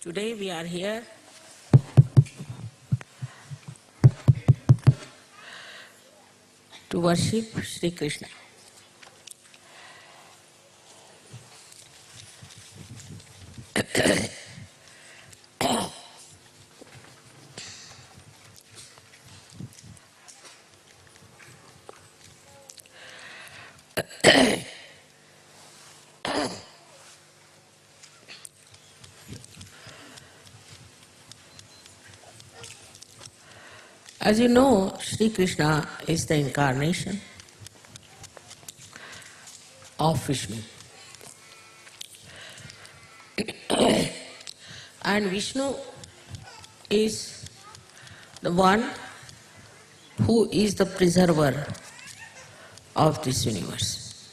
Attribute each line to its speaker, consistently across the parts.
Speaker 1: Today we are here to worship Sri Krishna. As you know, Sri Krishna is the incarnation of Vishnu. And Vishnu is the one who is the preserver of this universe.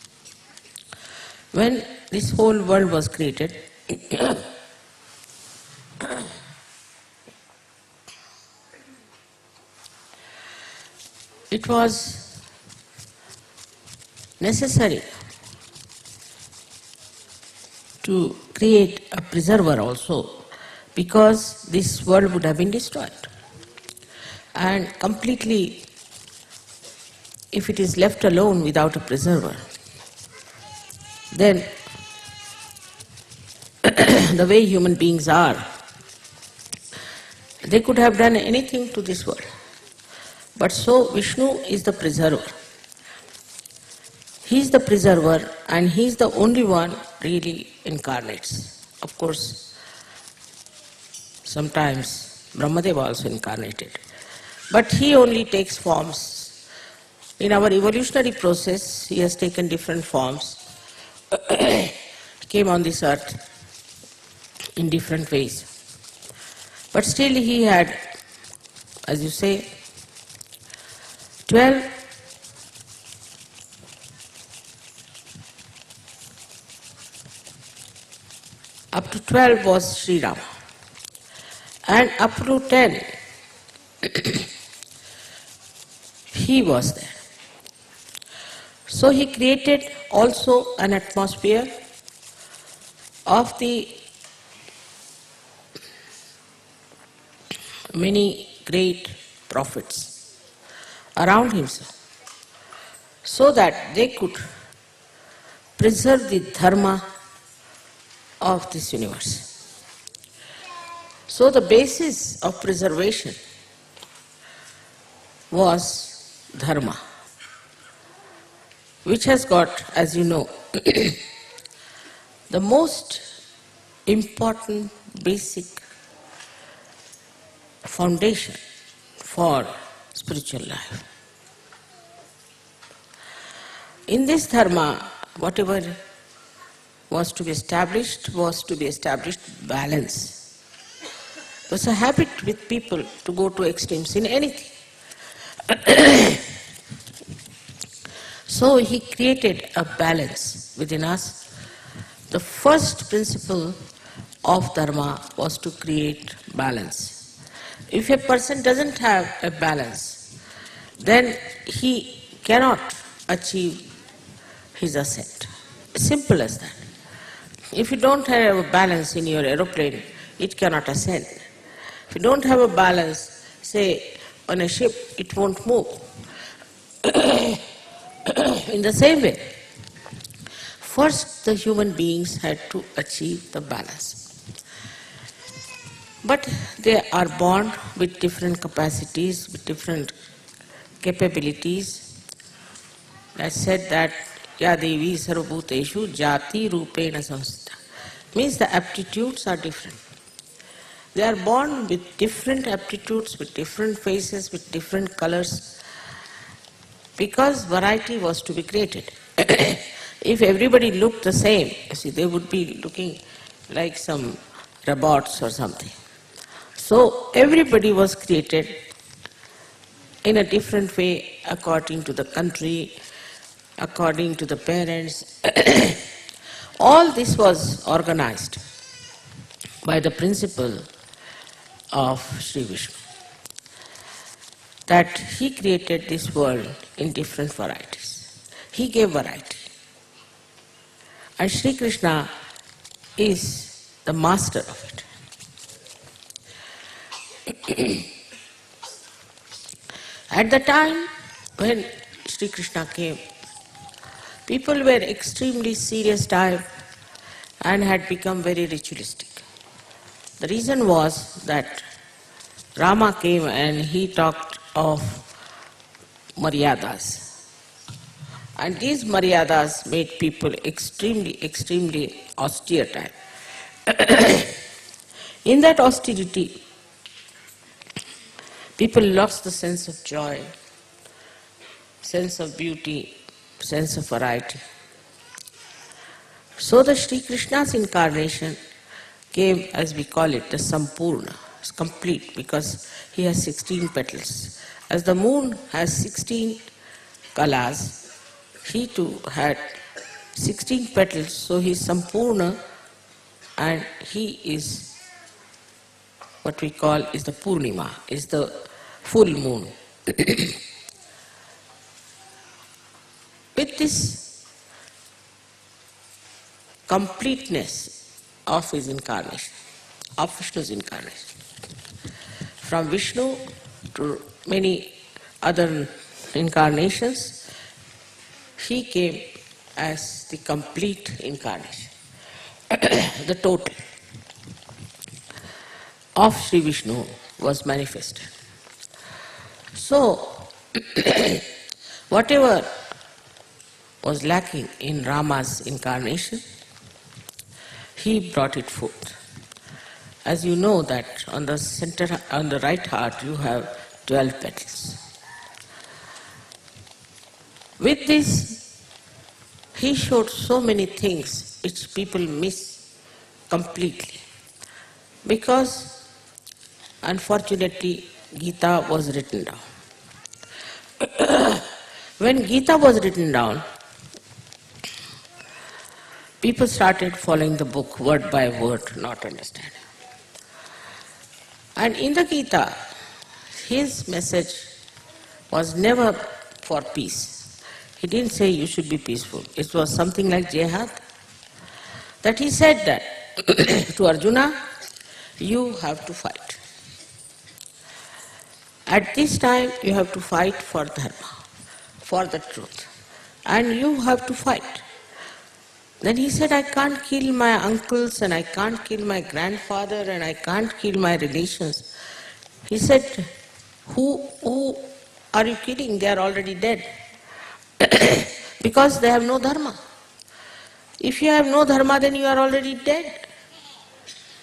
Speaker 1: When this whole world was created, it was necessary to create a preserver also, because this world would have been destroyed. And completely, if it is left alone without a preserver, then the way human beings are, they could have done anything to this world. But so Vishnu is the preserver. He is the preserver and he is the only one really incarnates. Of course, sometimes Brahmadeva also incarnated. But he only takes forms. In our evolutionary process, he has taken different forms. He came on this earth in different ways. But still he had, as you say, 12 up to 12 was Sri Rama, and up to 10 he was there. So he created also an atmosphere of the many great prophets around himself, so that they could preserve the dharma of this universe. So the basis of preservation was dharma, which has got, as you know, the most important basic foundation for spiritual life. In this dharma, whatever was to be established balance. It was a habit with people to go to extremes in anything. So he created a balance within us. The first principle of dharma was to create balance. If a person doesn't have a balance, then he cannot achieve his ascent. Simple as that. If you don't have a balance in your aeroplane, it cannot ascend. If you don't have a balance, say, on a ship, it won't move. In the same way, first the human beings had to achieve the balance. But they are born with different capacities, with different capabilities. I said that Ya Devi Sarvabhuteshu Jati Rupena Samsita. Means the aptitudes are different. They are born with different aptitudes, with different faces, with different colors, because variety was to be created. If everybody looked the same, you see, they would be looking like some robots or something. So everybody was created in a different way according to the country, according to the parents. All this was organized by the principle of Sri Vishnu, that he created this world in different varieties. He gave variety. And Sri Krishna is the master of it. At the time when Sri Krishna came, people were extremely serious type and had become very ritualistic. The reason was that Rama came and he talked of maryadas. And these maryadas made people extremely austere type. In that austerity, people lost the sense of joy, sense of beauty, sense of variety. So the Sri Krishna's incarnation came, as we call it, the Sampurna. It's complete because he has 16 petals. As the moon has 16 kalas, he too had 16 petals, so he is Sampurna and he is what we call is the Purnima, is the full moon. With this completeness of his incarnation, of Vishnu's incarnation, from Vishnu to many other incarnations, he came as the complete incarnation, the total of Sri Vishnu was manifested. So, whatever was lacking in Rama's incarnation, he brought it forth. As you know that on the center, on the right heart, you have 12 petals. With this, he showed so many things which people miss completely. Because, unfortunately, Gita was written down. When Gita was written down, people started following the book word by word, not understanding. And in the Gita, his message was never for peace. He didn't say you should be peaceful. It was something like jihad. That he said that to Arjuna, you have to fight. At this time, you have to fight for dharma, for the truth. And you have to fight. Then he said, I can't kill my uncles and I can't kill my grandfather and I can't kill my relations. He said, who are you killing? They are already dead. Because they have no dharma. If you have no dharma, then you are already dead.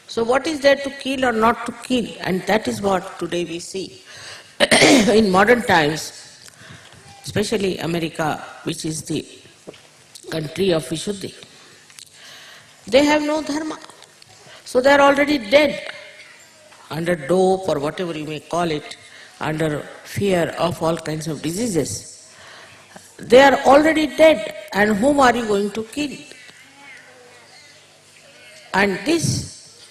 Speaker 1: So what is there to kill or not to kill? And that is what today we see. In modern times, especially America, which is the country of Vishuddhi, they have no dharma. So they are already dead, under dope or whatever you may call it, under fear of all kinds of diseases. They are already dead, and whom are you going to kill? And this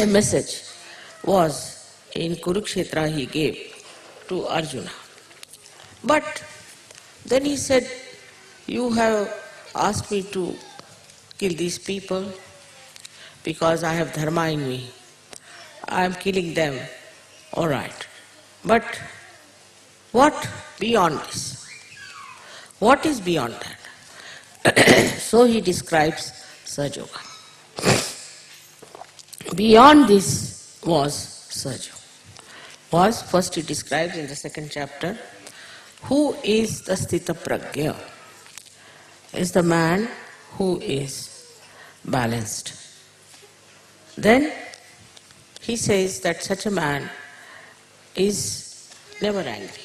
Speaker 1: message was in Kurukshetra he gave to Arjuna. But then he said, you have asked me to kill these people because I have dharma in me. I am killing them, all right. But what beyond this? What is beyond that? So he describes Sahaja. Beyond this was Sahaja. First he describes in the second chapter, who is the Sthita Prajna? Is the man who is balanced. Then he says that such a man is never angry.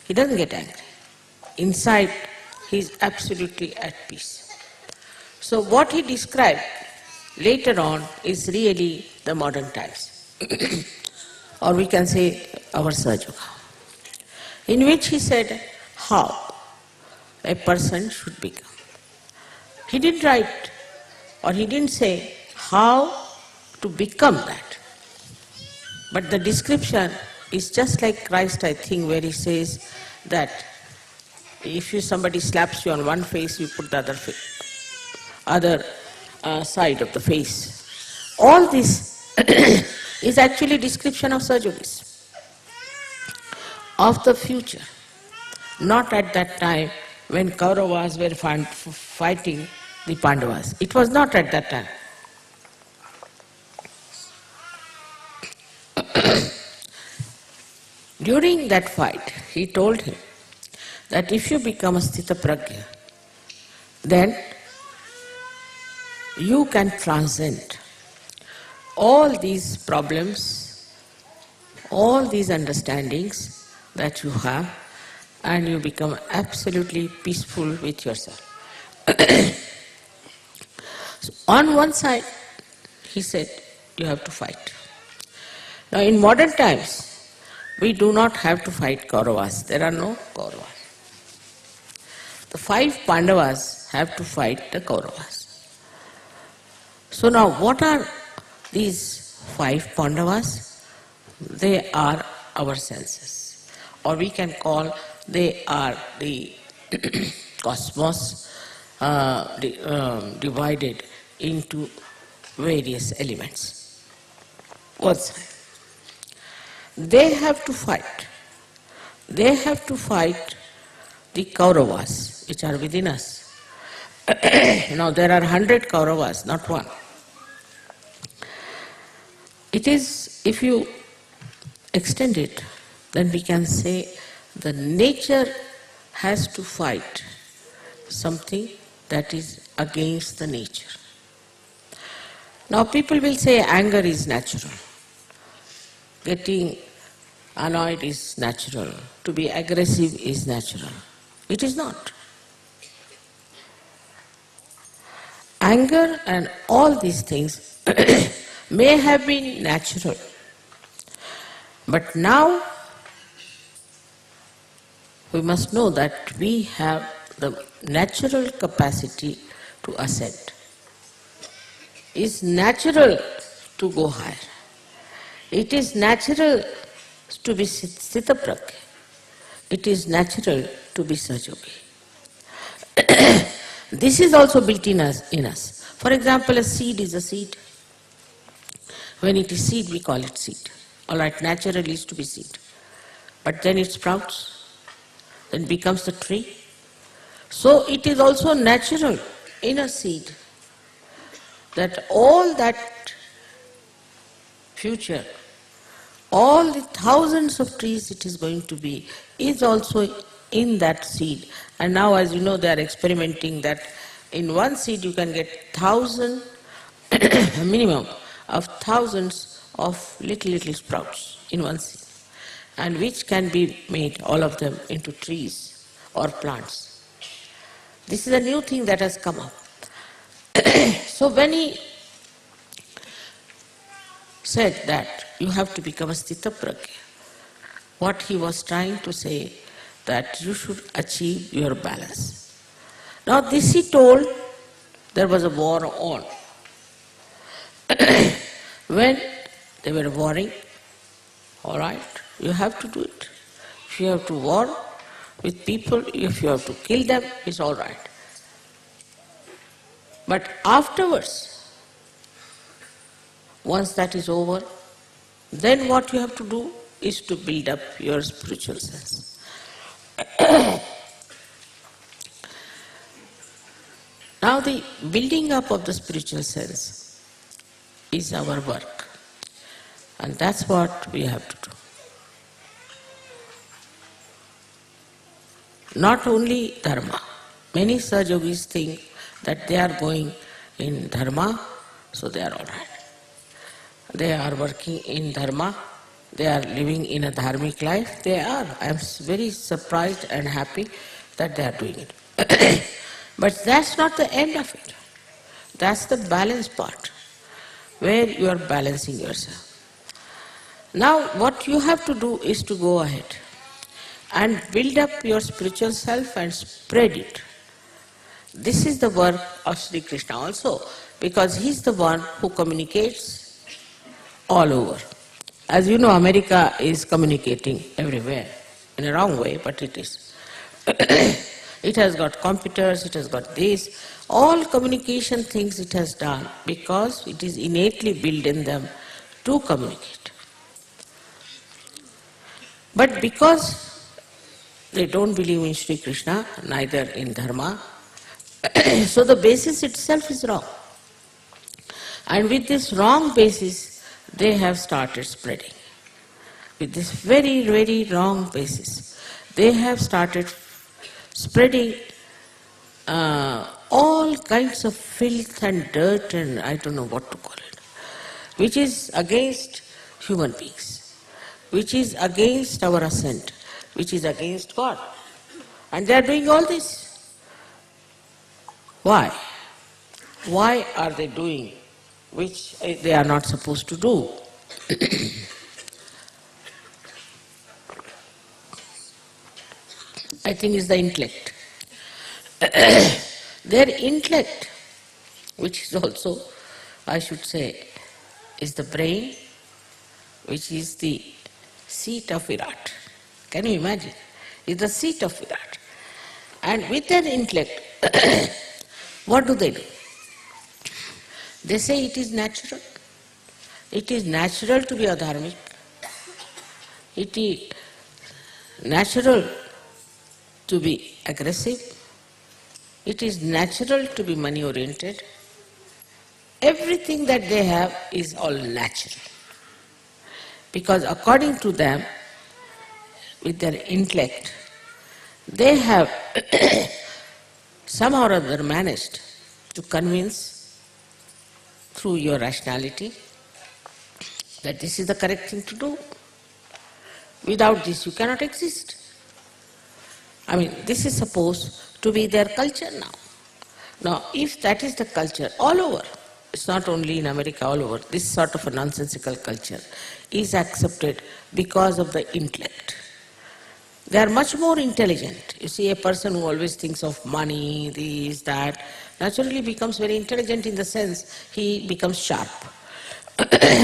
Speaker 1: He doesn't get angry. Inside, he is absolutely at peace. So what he described later on is really the modern times. Or we can say our Sahaja, in which he said how a person should become. He didn't write or he didn't say how to become that. But the description is just like Christ, I think, where he says that if somebody slaps you on one face, you put the other side of the face. All this is actually description of Sajogis, of the future, not at that time when Kauravas were fighting the Pandavas. It was not at that time. During that fight, he told him that if you become a Sthita Prajna, then you can transcend all these problems, all these understandings that you have, and you become absolutely peaceful with yourself. So on one side, he said, you have to fight. Now in modern times, we do not have to fight Kauravas. There are no Kauravas. The 5 Pandavas have to fight the Kauravas. So now what are these 5 Pandavas? They are our senses. Or we can call they are the cosmos divided into various elements. What's that? They have to fight. They have to fight the Kauravas, which are within us. Now there are 100 Kauravas, not one. It is, if you extend it, then we can say the nature has to fight something that is against the nature. Now people will say anger is natural. Getting annoyed is natural. To be aggressive is natural. It is not. Anger and all these things may have been natural. But now we must know that we have the natural capacity to ascend. It's natural to go higher. It is natural to be Sthita Prajna. It is natural to be Sajogi. This is also built in us. For example, a seed is a seed. When it is seed, we call it seed. All right, natural is to be seed. But then it sprouts, then becomes the tree. So it is also natural in a seed that all that future, all the thousands of trees it is going to be, is also in that seed. And now, as you know, they are experimenting that in one seed you can get 1,000, a minimum of thousands of little sprouts in one seed, and which can be made, all of them, into trees or plants. This is a new thing that has come up. So when he said that you have to become a Sthita Prajna, what he was trying to say that you should achieve your balance. Now this he told, there was a war on. When they were warring, all right, you have to do it. If you have to war with people, if you have to kill them, it's all right. But afterwards, once that is over, then what you have to do is to build up your spiritual sense. Now the building up of the spiritual sense is our work, and that's what we have to do. Not only dharma. Many Sajogis think that they are going in dharma, so they are all right. They are working in dharma, they are living in a dharmic life, they are. I am very surprised and happy that they are doing it. But that's not the end of it. That's the balance part, where you are balancing yourself. Now what you have to do is to go ahead and build up your spiritual self and spread it. This is the work of Sri Krishna also, because he is the one who communicates all over. As you know, America is communicating everywhere, in a wrong way, but it is. It has got computers, it has got this, all communication things it has done, because it is innately built in them to communicate. But because they don't believe in Sri Krishna, neither in Dharma, so the basis itself is wrong. And with this wrong basis, they have started spreading. With this very, very wrong basis, they have started spreading all kinds of filth and dirt and I don't know what to call it, which is against human beings, which is against our ascent, which is against God. And they are doing all this. Why? Why are they doing which they are not supposed to do? I think it's the intellect. Their intellect, which is also, I should say, is the brain, which is the seat of Virat. Can you imagine? It's the seat of Virat. And with their intellect, what do? They say it is natural. It is natural to be adharmic. It is natural to be aggressive. It is natural to be money-oriented. Everything that they have is all natural. Because according to them, with their intellect, they have somehow or other managed to convince through your rationality that this is the correct thing to do. Without this you cannot exist. I mean, this is supposed to be their culture now. Now, if that is the culture all over, it's not only in America, all over, this sort of a nonsensical culture is accepted because of the intellect. They are much more intelligent. You see, a person who always thinks of money, this, that, naturally becomes very intelligent in the sense he becomes sharp,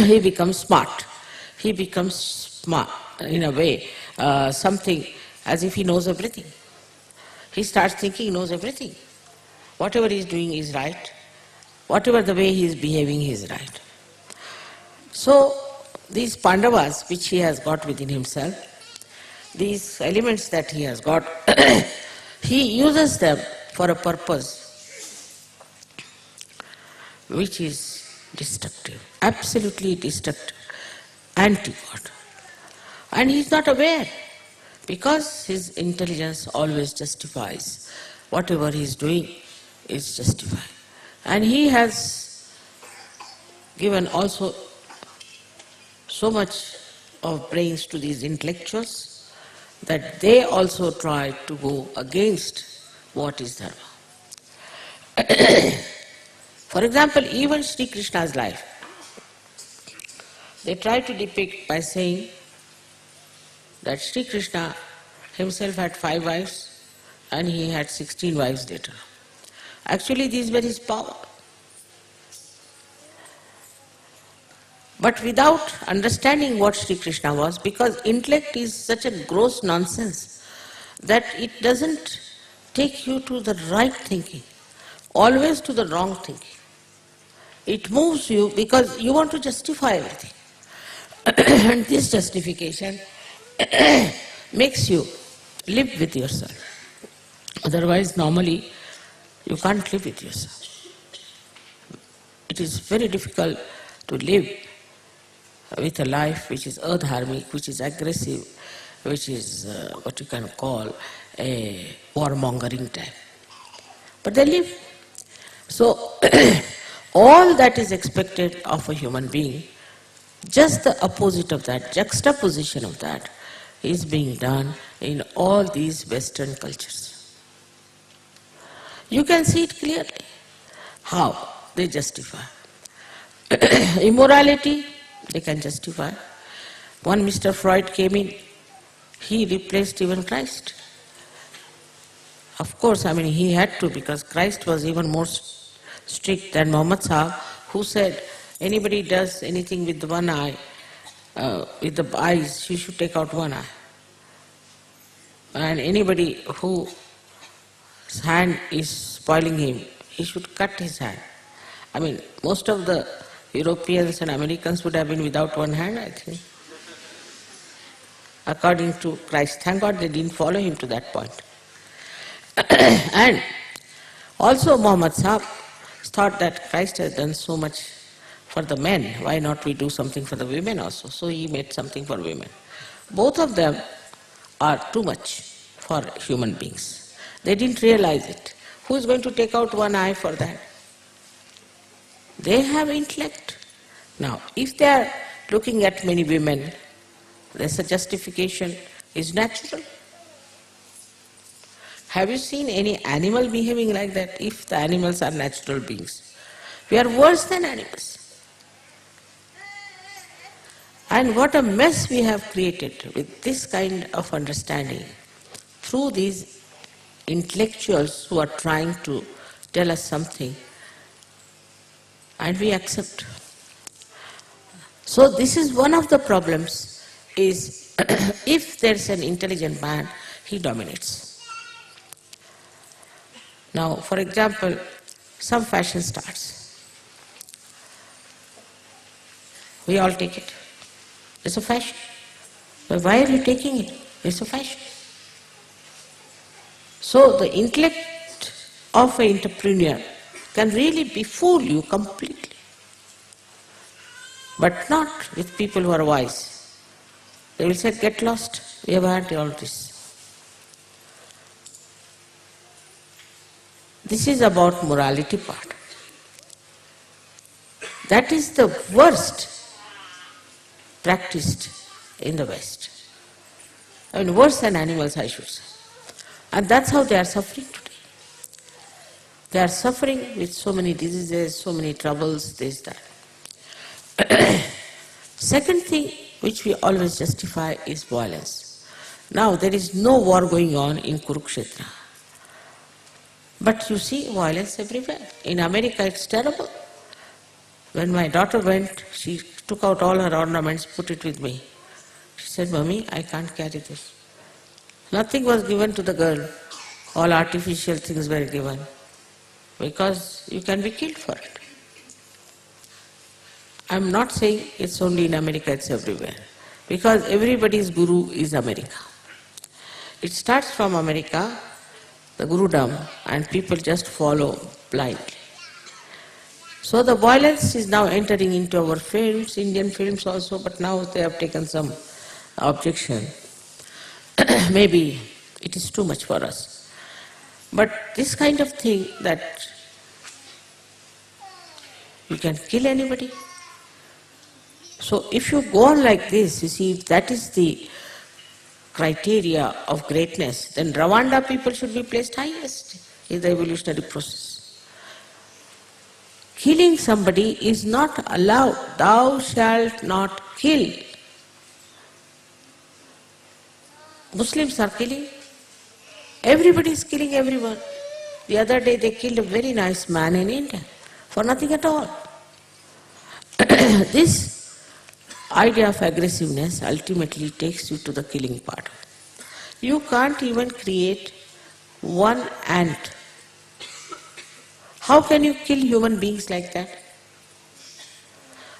Speaker 1: he becomes smart, he becomes smart in a way, something as if he knows everything. He starts thinking he knows everything. Whatever he is doing is right. Whatever the way he is behaving, he is right. So, these Pandavas which he has got within himself, these elements that he has got, he uses them for a purpose which is destructive, absolutely destructive, anti-God. And he is not aware, because his intelligence always justifies. Whatever he is doing is justified. And he has given also so much of brains to these intellectuals that they also try to go against what is Dharma. For example, even Sri Krishna's life, they try to depict by saying that Sri Krishna himself had 5 wives and he had 16 wives later. Actually, these were his power. But without understanding what Sri Krishna was, because intellect is such a gross nonsense that it doesn't take you to the right thinking, always to the wrong thinking. It moves you because you want to justify everything. And this justification makes you live with yourself. Otherwise, normally, you can't live with yourself. It is very difficult to live with a life which is adharmic, which is aggressive, which is what you can call a warmongering type. But they live. So, all that is expected of a human being, just the opposite of that, juxtaposition of that, is being done in all these Western cultures. You can see it clearly, how they justify. Immorality, they can justify. One Mr. Freud came in, he replaced even Christ. Of course, I mean, he had to, because Christ was even more strict than Muhammad Sahib, who said, anybody does anything with one eye, with the eyes, he should take out one eye. And anybody whose hand is spoiling him, he should cut his hand. I mean, most of the Europeans and Americans would have been without one hand, I think. According to Christ. Thank God they didn't follow him to that point. And also Muhammad Sahib thought that Christ has done so much for the men, why not we do something for the women also? So he made something for women. Both of them are too much for human beings. They didn't realize it. Who is going to take out one eye for that? They have intellect. Now, if they are looking at many women, there's a justification is natural. Have you seen any animal behaving like that? If the animals are natural beings, we are worse than animals. And what a mess we have created with this kind of understanding through these intellectuals who are trying to tell us something, and we accept. So this is one of the problems, is if there's an intelligent man, he dominates. Now, for example, some fashion starts. We all take it. It's a fashion. But why are you taking it? It's a fashion. So the intellect of an entrepreneur can really befool you completely. But not with people who are wise. They will say, get lost, we have had all this. This is about morality part. That is the worst practiced in the West. I mean, worse than animals, I should say. And that's how they are suffering today. They are suffering with so many diseases, so many troubles, this, that. Second thing which we always justify is violence. Now, there is no war going on in Kurukshetra. But you see violence everywhere. In America, it's terrible. When my daughter went, she took out all her ornaments, put it with me. She said, Mummy, I can't carry this. Nothing was given to the girl. All artificial things were given. Because you can be killed for it. I'm not saying it's only in America, it's everywhere. Because everybody's guru is America. It starts from America, the gurudom, and people just follow blindly. So the violence is now entering into our films, Indian films also, but now they have taken some objection. Maybe it is too much for us. But this kind of thing that you can kill anybody. So if you go on like this, you see, if that is the criteria of greatness, then Rwanda people should be placed highest in the evolutionary process. Killing somebody is not allowed. Thou shalt not kill. Muslims are killing. Everybody is killing everyone. The other day they killed a very nice man in India for nothing at all. This idea of aggressiveness ultimately takes you to the killing part. You can't even create one ant. How can you kill human beings like that?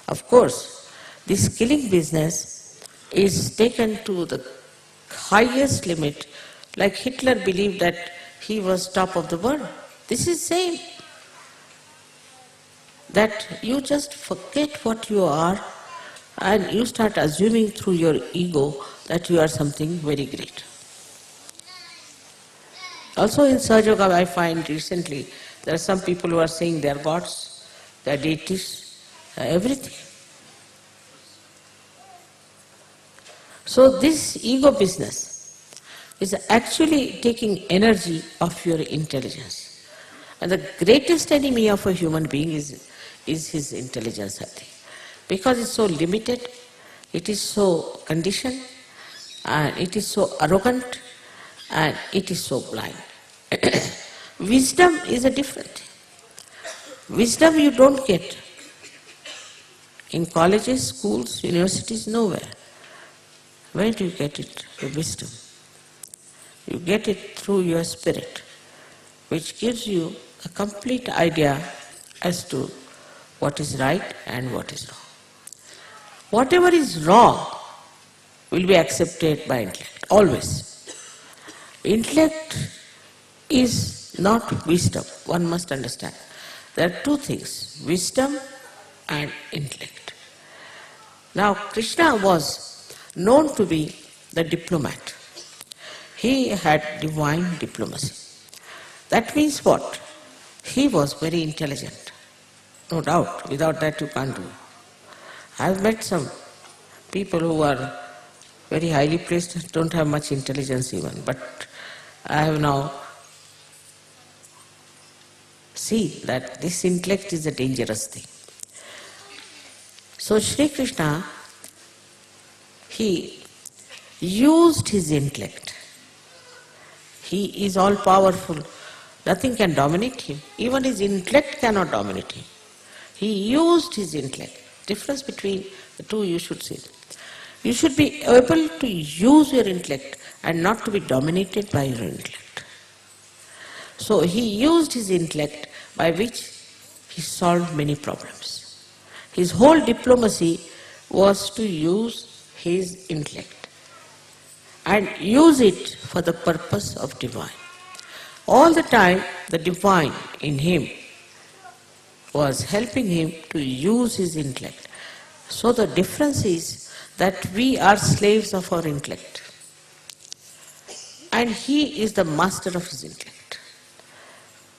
Speaker 1: Of course, this killing business is taken to the highest limit, like Hitler believed that he was top of the world. This is same. That you just forget what you are and you start assuming through your ego that you are something very great. Also in Sahaja Yoga I find recently there are some people who are saying they are gods, they are deities, everything. So this ego business is actually taking energy of your intelligence. And the greatest enemy of a human being is his intelligence, I think. Because it's so limited, it is so conditioned, and it is so arrogant, and it is so blind. Wisdom is a different thing. Wisdom you don't get in colleges, schools, universities, nowhere. Where do you get it, the wisdom? You get it through your spirit, which gives you a complete idea as to what is right and what is wrong. Whatever is wrong will be accepted by intellect, always. Intellect is not wisdom, one must understand. There are two things, wisdom and intellect. Now Krishna was known to be the diplomat. He had divine diplomacy. That means what? He was very intelligent. No doubt, without that you can't do. I have met some people who are very highly placed, don't have much intelligence even, but I have now seen that this intellect is a dangerous thing. So Sri Krishna, he used his intellect. He is all powerful. Nothing can dominate him. Even his intellect cannot dominate him. He used his intellect. Difference between the two you should see. You should be able to use your intellect and not to be dominated by your intellect. So he used his intellect by which he solved many problems. His whole diplomacy was to use his intellect and use it for the purpose of divine. All the time the divine in him was helping him to use his intellect. So the difference is that we are slaves of our intellect and he is the master of his intellect.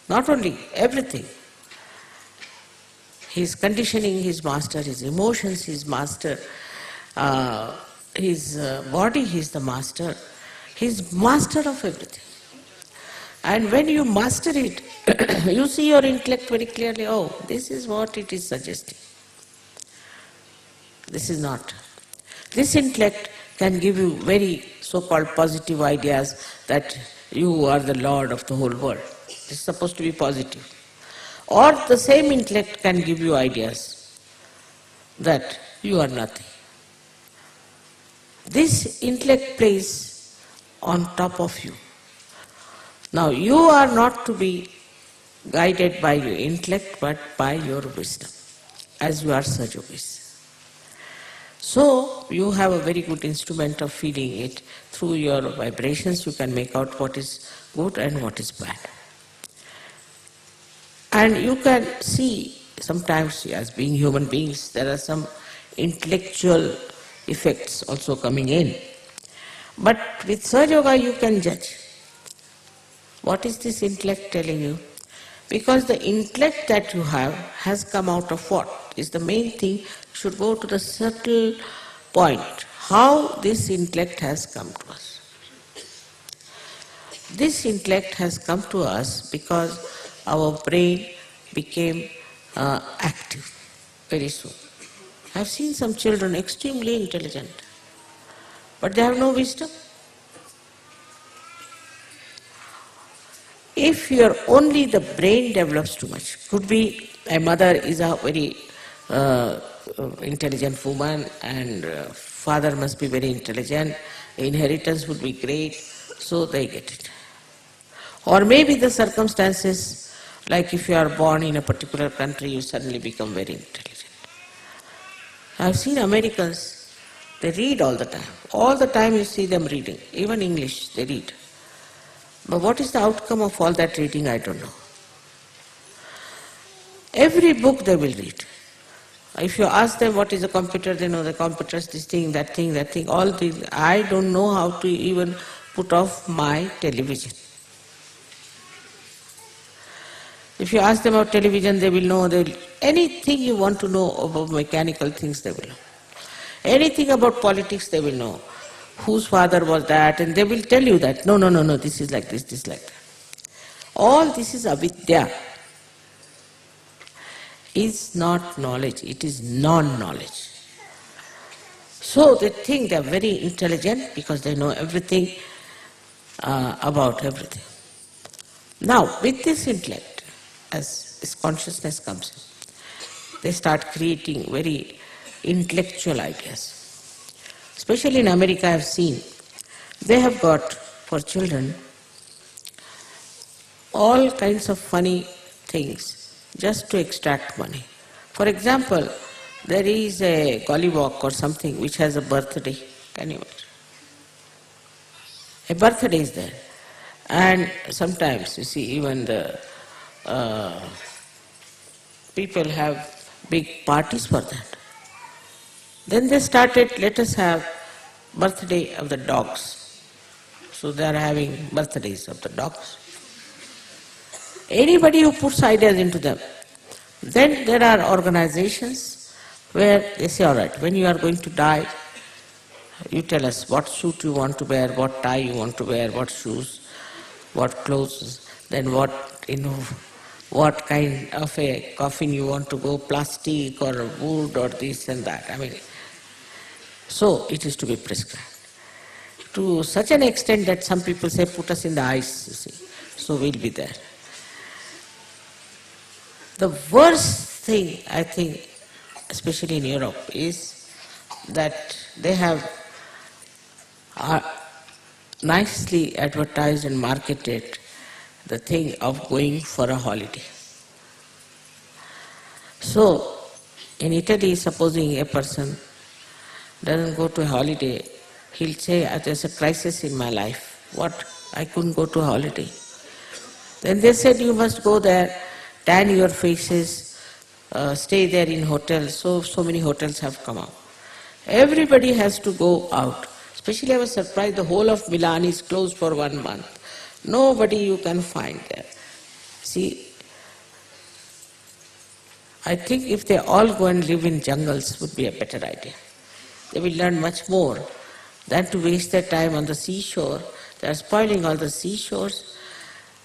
Speaker 1: Not only everything, his conditioning, his master, his emotions, his master, his body, he is the master. He is master of everything. And when you master it, you see your intellect very clearly, oh, this is what it is suggesting. This is not. This intellect can give you very so-called positive ideas that you are the Lord of the whole world. It's supposed to be positive. Or the same intellect can give you ideas that you are nothing. This intellect plays on top of you. Now you are not to be guided by your intellect but by your wisdom, as you are Sajogis. So you have a very good instrument of feeling it. Through your vibrations you can make out what is good and what is bad. And you can see sometimes, as being human beings, there are some intellectual effects also coming in. But with Sahaja Yoga you can judge. What is this intellect telling you? Because the intellect that you have has come out of what? Is the main thing. Should go to the subtle point. How this intellect has come to us. This intellect has come to us because our brain became active very soon. I have seen some children extremely intelligent, but they have no wisdom. If only the brain develops too much, could be a mother is a very intelligent woman and father must be very intelligent, inheritance would be great, so they get it. Or maybe the circumstances, like if you are born in a particular country, you suddenly become very intelligent. I have seen Americans, they read all the time. All the time you see them reading, even English they read. But what is the outcome of all that reading, I don't know. Every book they will read. If you ask them what is a computer, they know the computer is this thing, that thing, all things. I don't know how to even put off my television. If you ask them about television, they will know. Anything you want to know about mechanical things, they will know. Anything about politics, they will know. Whose father was that, and they will tell you that, no, this is like this is like that. All this is avidya. Is not knowledge, it is non-knowledge. So they think they are very intelligent because they know everything about everything. Now, with this intellect, as this consciousness comes in, they start creating very intellectual ideas. Especially in America I have seen, they have got for children all kinds of funny things just to extract money. For example, there is a gollywog or something which has a birthday. Can you imagine? A birthday is there. And sometimes, you see, even the people have big parties for that. Then they started, let us have birthday of the dogs. So they are having birthdays of the dogs. Anybody who puts ideas into them. Then there are organizations where they say, all right, when you are going to die, you tell us what suit you want to wear, what tie you want to wear, what shoes, what clothes, then what kind of a coffin you want to go, plastic or wood or this and that. So it is to be prescribed. To such an extent that some people say, put us in the ice, you see, so we'll be there. The worst thing, I think, especially in Europe, is that they have nicely advertised and marketed the thing of going for a holiday. So, in Italy, supposing a person doesn't go to a holiday, he'll say, there's a crisis in my life. What? I couldn't go to a holiday. Then they said, you must go there, tan your faces, stay there in hotels. So many hotels have come up. Everybody has to go out. Especially I was surprised, the whole of Milan is closed for 1 month. Nobody you can find there. See, I think if they all go and live in jungles would be a better idea. They will learn much more than to waste their time on the seashore. They are spoiling all the seashores.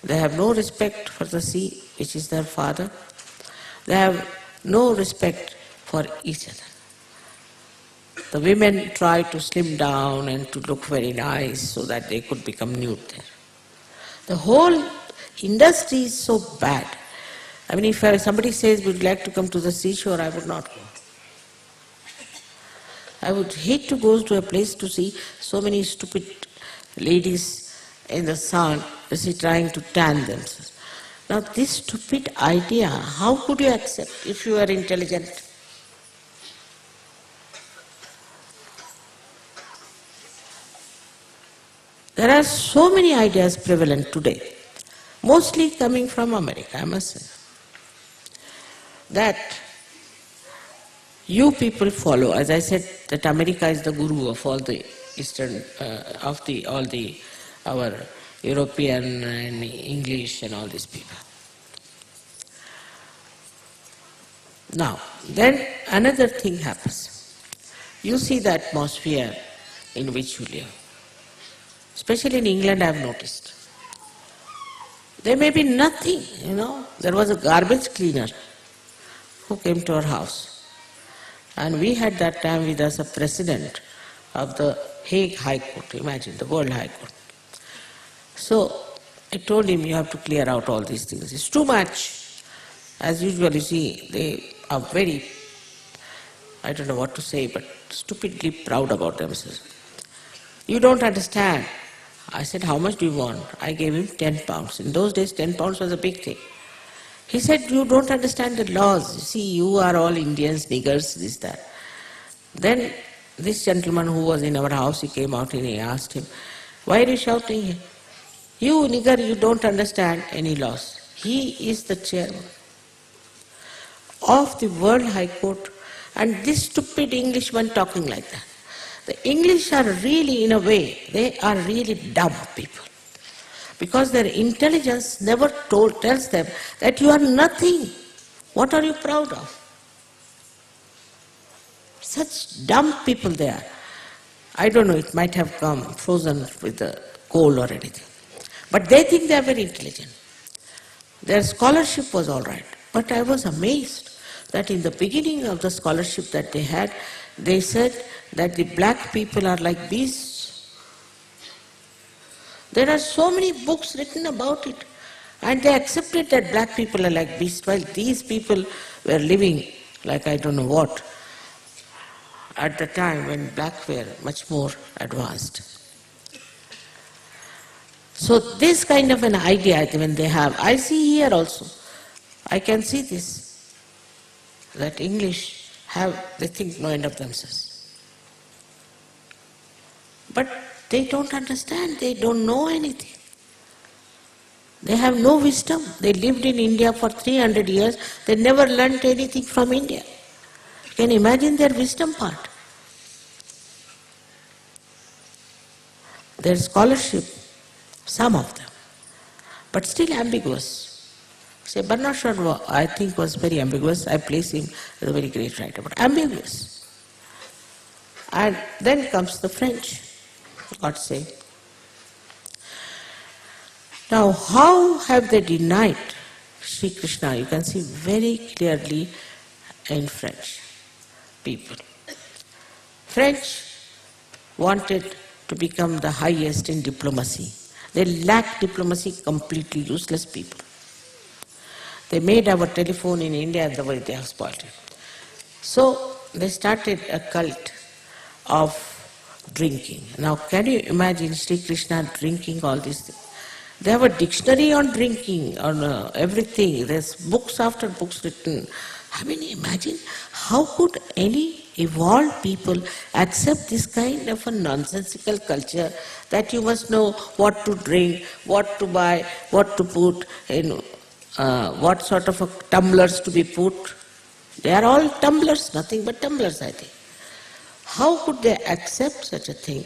Speaker 1: They have no respect for the sea, which is their father. They have no respect for each other. The women try to slim down and to look very nice so that they could become nude there. The whole industry is so bad. If somebody says we'd like to come to the seashore, I would not go. I would hate to go to a place to see so many stupid ladies in the sun, trying to tan themselves. Now this stupid idea, how could you accept if you are intelligent? There are so many ideas prevalent today, mostly coming from America, I must say, that you people follow. As I said, that America is the guru of all the Eastern, our European and English and all these people. Now, then another thing happens. You see the atmosphere in which you live. Especially in England, I have noticed. There may be nothing, There was a garbage cleaner who came to our house. And we had that time with us a president of the Hague High Court, imagine, the World High Court. So I told him, you have to clear out all these things. It's too much. As usual, you see, they are very, I don't know what to say, but stupidly proud about themselves. You don't understand. I said, how much do you want? I gave him 10 pounds. In those days, 10 pounds was a big thing. He said, you don't understand the laws. You see, you are all Indians, niggers, this, that. Then this gentleman who was in our house, he came out and he asked him, why are you shouting? You nigger, you don't understand any laws. He is the chairman of the World High Court, and this stupid Englishman talking like that. The English are really, in a way, they are really dumb people. Because their intelligence never tells them that you are nothing. What are you proud of? Such dumb people they are. I don't know, it might have come frozen with the coal or anything. But they think they are very intelligent. Their scholarship was all right. But I was amazed that in the beginning of the scholarship that they had, they said that the black people are like beasts. There are so many books written about it. And they accepted that black people are like beasts, while these people were living like I don't know what, at the time when black were much more advanced. So this kind of an idea when they have, I see here also, I can see this. that English they think no end of themselves. But they don't understand, they don't know anything. They have no wisdom. They lived in India for 300 years, they never learnt anything from India. You can imagine their wisdom part. Their scholarship, some of them, but still ambiguous. Say, Bernard Shaw, I think, was very ambiguous. I place him as a very great writer, but ambiguous. And then comes the French, God sake. Now, how have they denied Sri Krishna? You can see very clearly in French people. French wanted to become the highest in diplomacy. They lacked diplomacy, completely useless people. They made our telephone in India the way they have spoiled it. So they started a cult of drinking. Now can you imagine Sri Krishna drinking all these things? They have a dictionary on drinking, on everything. There's books after books written. I mean, imagine how could any evolved people accept this kind of a nonsensical culture that you must know what to drink, what to buy, what to put in, what sort of tumblers to be put. They are all tumblers, nothing but tumblers, I think. How could they accept such a thing,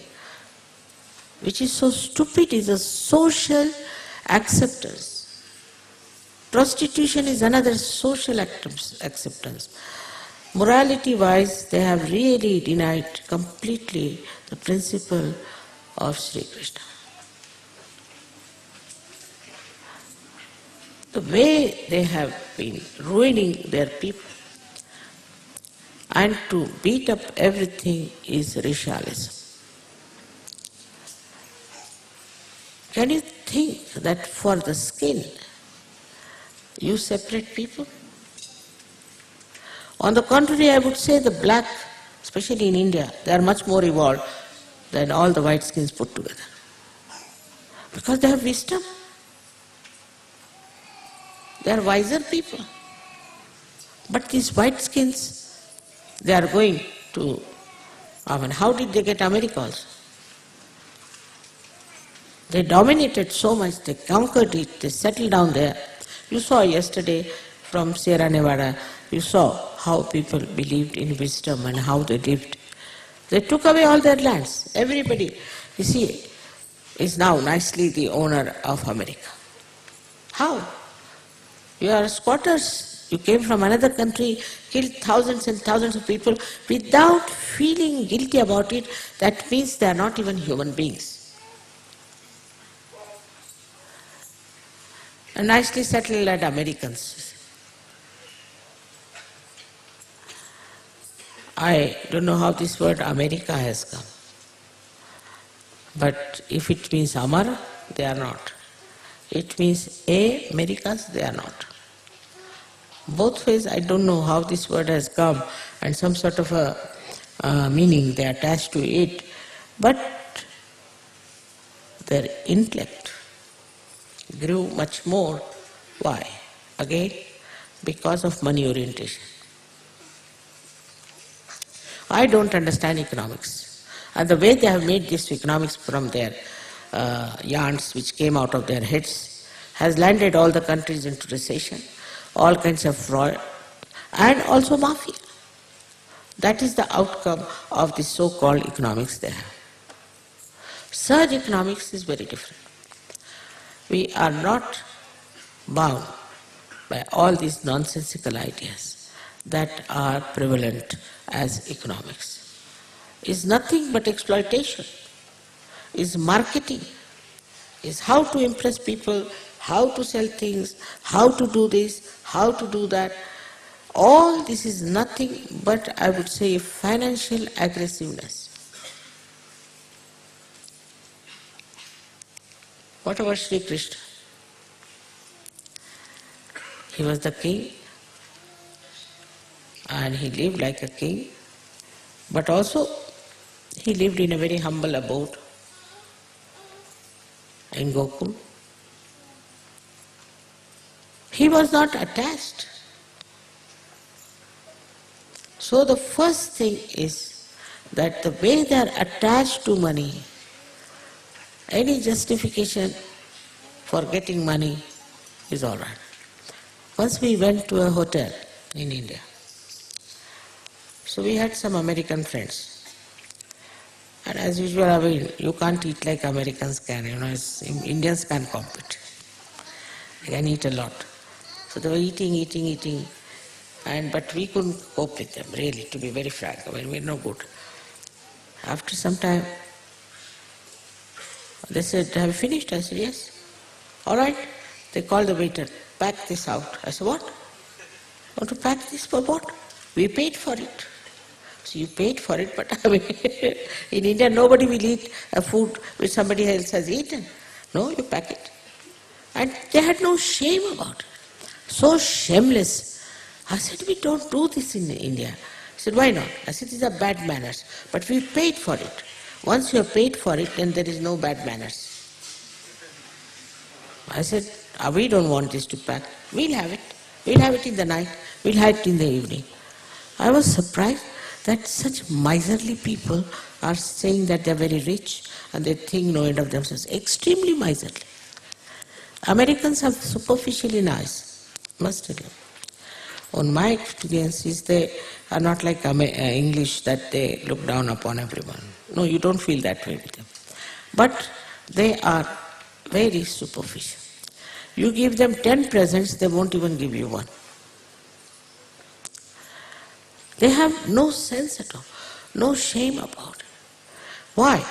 Speaker 1: which is so stupid, is a social acceptance. Prostitution is another social acceptance. Morality-wise, they have really denied completely the principle of Sri Krishna. The way they have been ruining their people and to beat up everything is racialism. Can you think that for the skin you separate people? On the contrary, I would say the black, especially in India, they are much more evolved than all the white skins put together. Because they have wisdom. They are wiser people. But these white skins, they are going to, how did they get America also? They dominated so much, they conquered it, they settled down there. You saw yesterday from Sierra Nevada, you saw how people believed in wisdom and how they lived. They took away all their lands. Everybody, you see, is now nicely the owner of America. How? You are squatters. You came from another country, killed thousands and thousands of people without feeling guilty about it. That means they are not even human beings. And nicely settled as Americans. I don't know how this word America has come. But if it means Amara, they are not. It means Americas, they are not. Both ways, I don't know how this word has come and some sort of a meaning they attach to it. But their intellect grew much more. Why? Again, because of money orientation. I don't understand economics. And the way they have made this economics from their yarns which came out of their heads has landed all the countries into recession, all kinds of fraud, and also mafia. That is the outcome of this so-called economics they have. Surge economics is very different. We are not bound by all these nonsensical ideas that are prevalent as economics. It's nothing but exploitation, it's marketing, it's how to impress people, how to sell things, how to do this, how to do that. All this is nothing but, I would say, financial aggressiveness. What about Sri Krishna? He was the king and he lived like a king, but also he lived in a very humble abode in Gokul. He was not attached So the first thing is that the way they are attached to money, any justification for getting money is all right. Once we went to a hotel in India. So we had some American friends. And as usual, I mean, you can't eat like Americans can, Indians can't compete. They can eat a lot. So they were eating, but we couldn't cope with them, really, to be very frank. I mean, we're no good. After some time, they said, have you finished? I said, yes. All right. They called the waiter, pack this out. I said, what? Want to pack this for what? We paid for it. So you paid for it, but I mean, in India nobody will eat a food which somebody else has eaten. No, you pack it. And they had no shame about it. So shameless. I said, we don't do this in India. I said, why not? I said, these are bad manners. But we paid for it. Once you have paid for it, then there is no bad manners. I said, we don't want this to pack. We'll have it. We'll have it in the night. We'll have it in the evening. I was surprised that such miserly people are saying that they're very rich and they think no end of themselves. Extremely miserly. Americans are superficially nice, must tell you. On my experience is they are not like English that they look down upon everyone. No, you don't feel that way with them. But they are very superficial. You give them 10 presents, they won't even give you one. They have no sense at all, no shame about it. Why?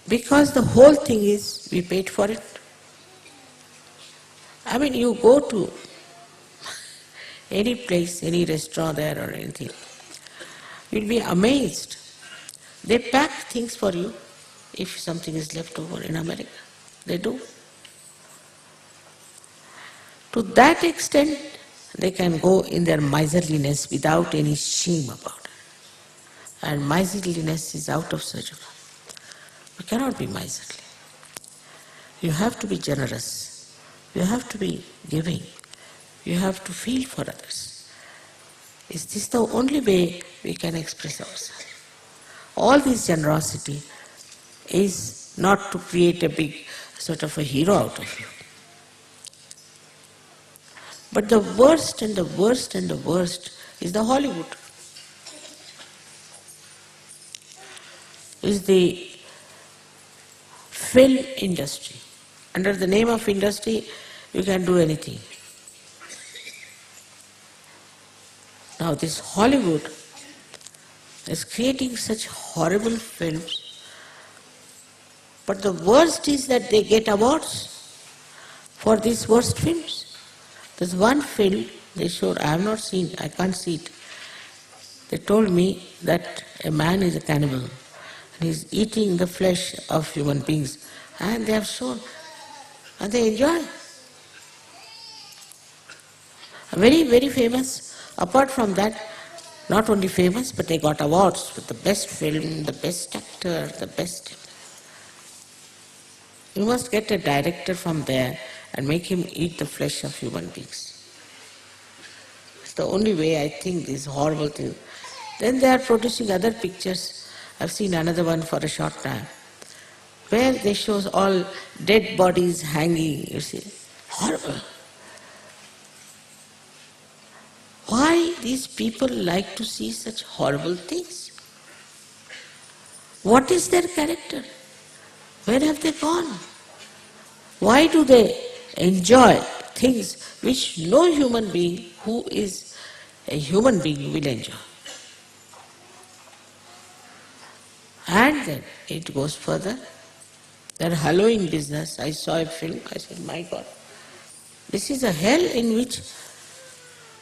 Speaker 1: Because the whole thing is we paid for it. I mean, you go to any place, any restaurant there or anything, you'll be amazed. They pack things for you if something is left over in America. They do. To that extent, they can go in their miserliness without any shame about it. And miserliness is out of survival. You cannot be miserly. You have to be generous. You have to be giving. You have to feel for others. Is this the only way we can express ourselves? All this generosity is not to create a big sort of a hero out of you. But the worst and the worst and the worst is the Hollywood. Is the film industry. Under the name of industry, you can do anything. Now this Hollywood is creating such horrible films, but the worst is that they get awards for these worst films. There's one film they showed, I have not seen, I can't see it. They told me that a man is a cannibal and he's eating the flesh of human beings, and they have shown and they enjoy. Very, very famous. Apart from that, not only famous, but they got awards for the best film, the best actor, the best. You must get a director from there and make him eat the flesh of human beings. It's the only way I think these horrible things. Then they are producing other pictures. I've seen another one for a short time, where they show all dead bodies hanging, you see. Horrible. Why these people like to see such horrible things? What is their character? Where have they gone? Why do they enjoy things which no human being who is a human being will enjoy? And then it goes further. Their Halloween business, I saw a film, I said, my God, this is a hell in which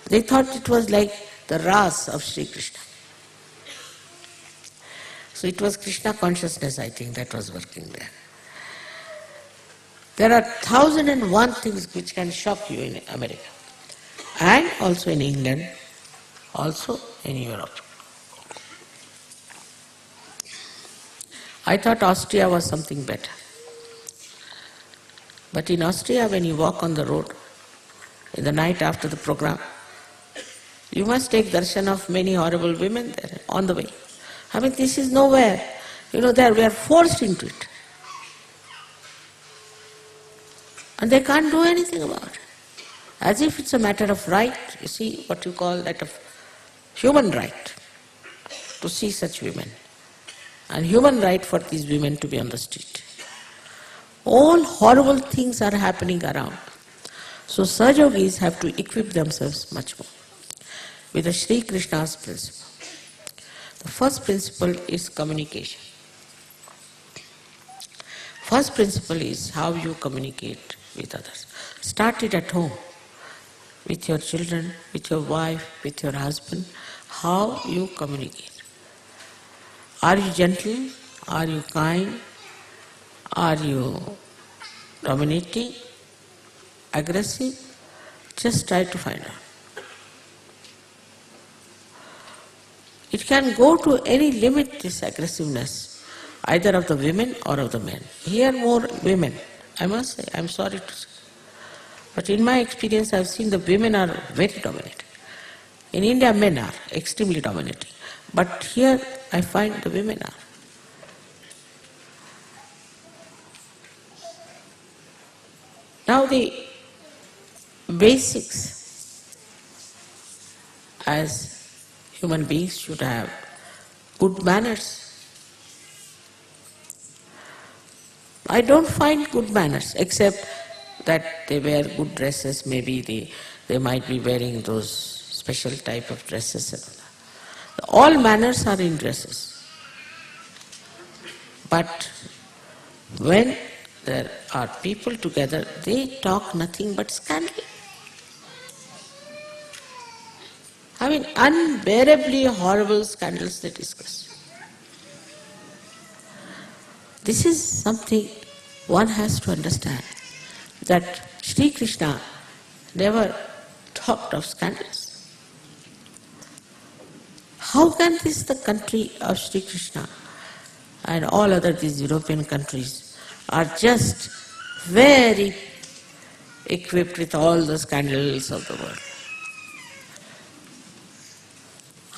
Speaker 1: they thought it was like the Ras of Sri Krishna. So it was Krishna consciousness, I think, that was working there. There are 1,001 things which can shock you in America, and also in England, also in Europe. I thought Austria was something better. But in Austria, when you walk on the road, in the night after the program, You must take darshan of many horrible women there on the way. I mean, this is nowhere. There we are forced into it. And they can't do anything about it. As if it's a matter of right, you see, what you call that of human right, to see such women. And human right for these women to be on the street. All horrible things are happening around. So Sahajogis have to equip themselves much more with the Sri Krishna's principle. The first principle is communication. First principle is how you communicate with others. Start it at home, with your children, with your wife, with your husband, how you communicate. Are you gentle? Are you kind? Are you dominating? Aggressive? Just try to find out. It can go to any limit, this aggressiveness, either of the women or of the men. Here more women, I must say, I'm sorry to say. But in my experience, I've seen the women are very dominating. In India, men are extremely dominating. But here, I find the women are. Now the basics, as human beings should have good manners. I don't find good manners, except that they wear good dresses, maybe they might be wearing those special type of dresses and all that. All manners are in dresses. But when there are people together, they talk nothing but scandal. I mean, unbearably horrible scandals they discuss. This is something one has to understand, that Sri Krishna never talked of scandals. How can this, the country of Sri Krishna and all other these European countries are just very equipped with all the scandals of the world?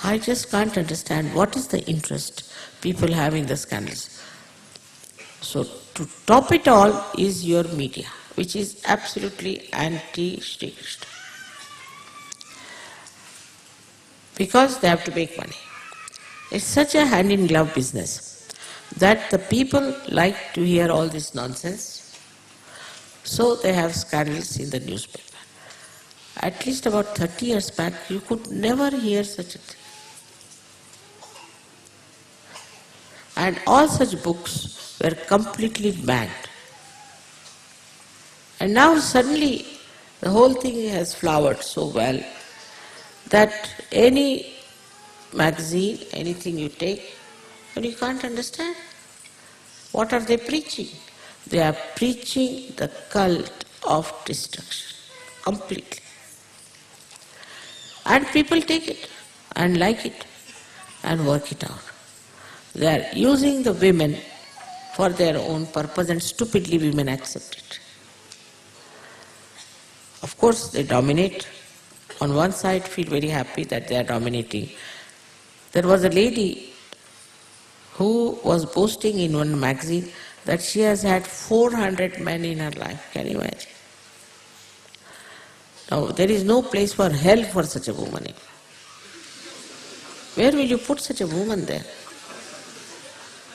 Speaker 1: I just can't understand what is the interest people have in the scandals. So to top it all is your media, which is absolutely anti-Sri Krishna. Because they have to make money. It's such a hand-in-glove business that the people like to hear all this nonsense, so they have scandals in the newspaper. At least about 30 years back, you could never hear such a thing. And all such books were completely banned. And now suddenly the whole thing has flowered so well that any magazine, anything you take, and you can't understand. What are they preaching? They are preaching the cult of destruction, completely. And people take it and like it and work it out. They are using the women for their own purpose, and stupidly women accept it. Of course, they dominate. On one side, feel very happy that they are dominating. There was a lady who was boasting in one magazine that she has had 400 men in her life. Can you imagine? Now, there is no place for hell for such a woman. Where will you put such a woman there?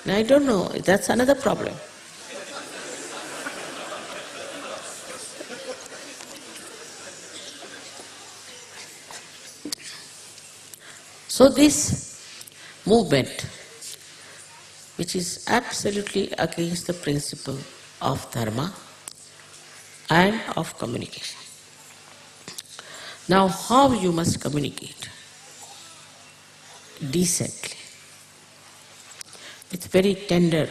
Speaker 1: Now, I don't know. That's another problem. So this movement, which is absolutely against the principle of dharma and of communication. Now, how you must communicate? Decently, with very tender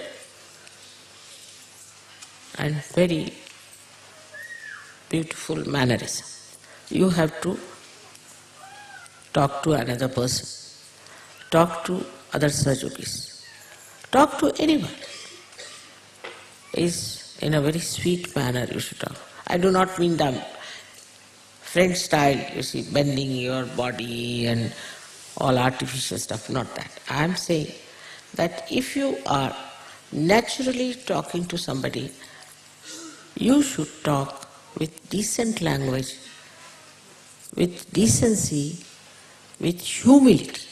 Speaker 1: and very beautiful mannerism. You have to talk to another person, talk to other Sahajogis, talk to anyone. Is in a very sweet manner you should talk. I do not mean the French style, you see, bending your body and all artificial stuff, not that. I am saying that if you are naturally talking to somebody, you should talk with decent language, with decency, with humility.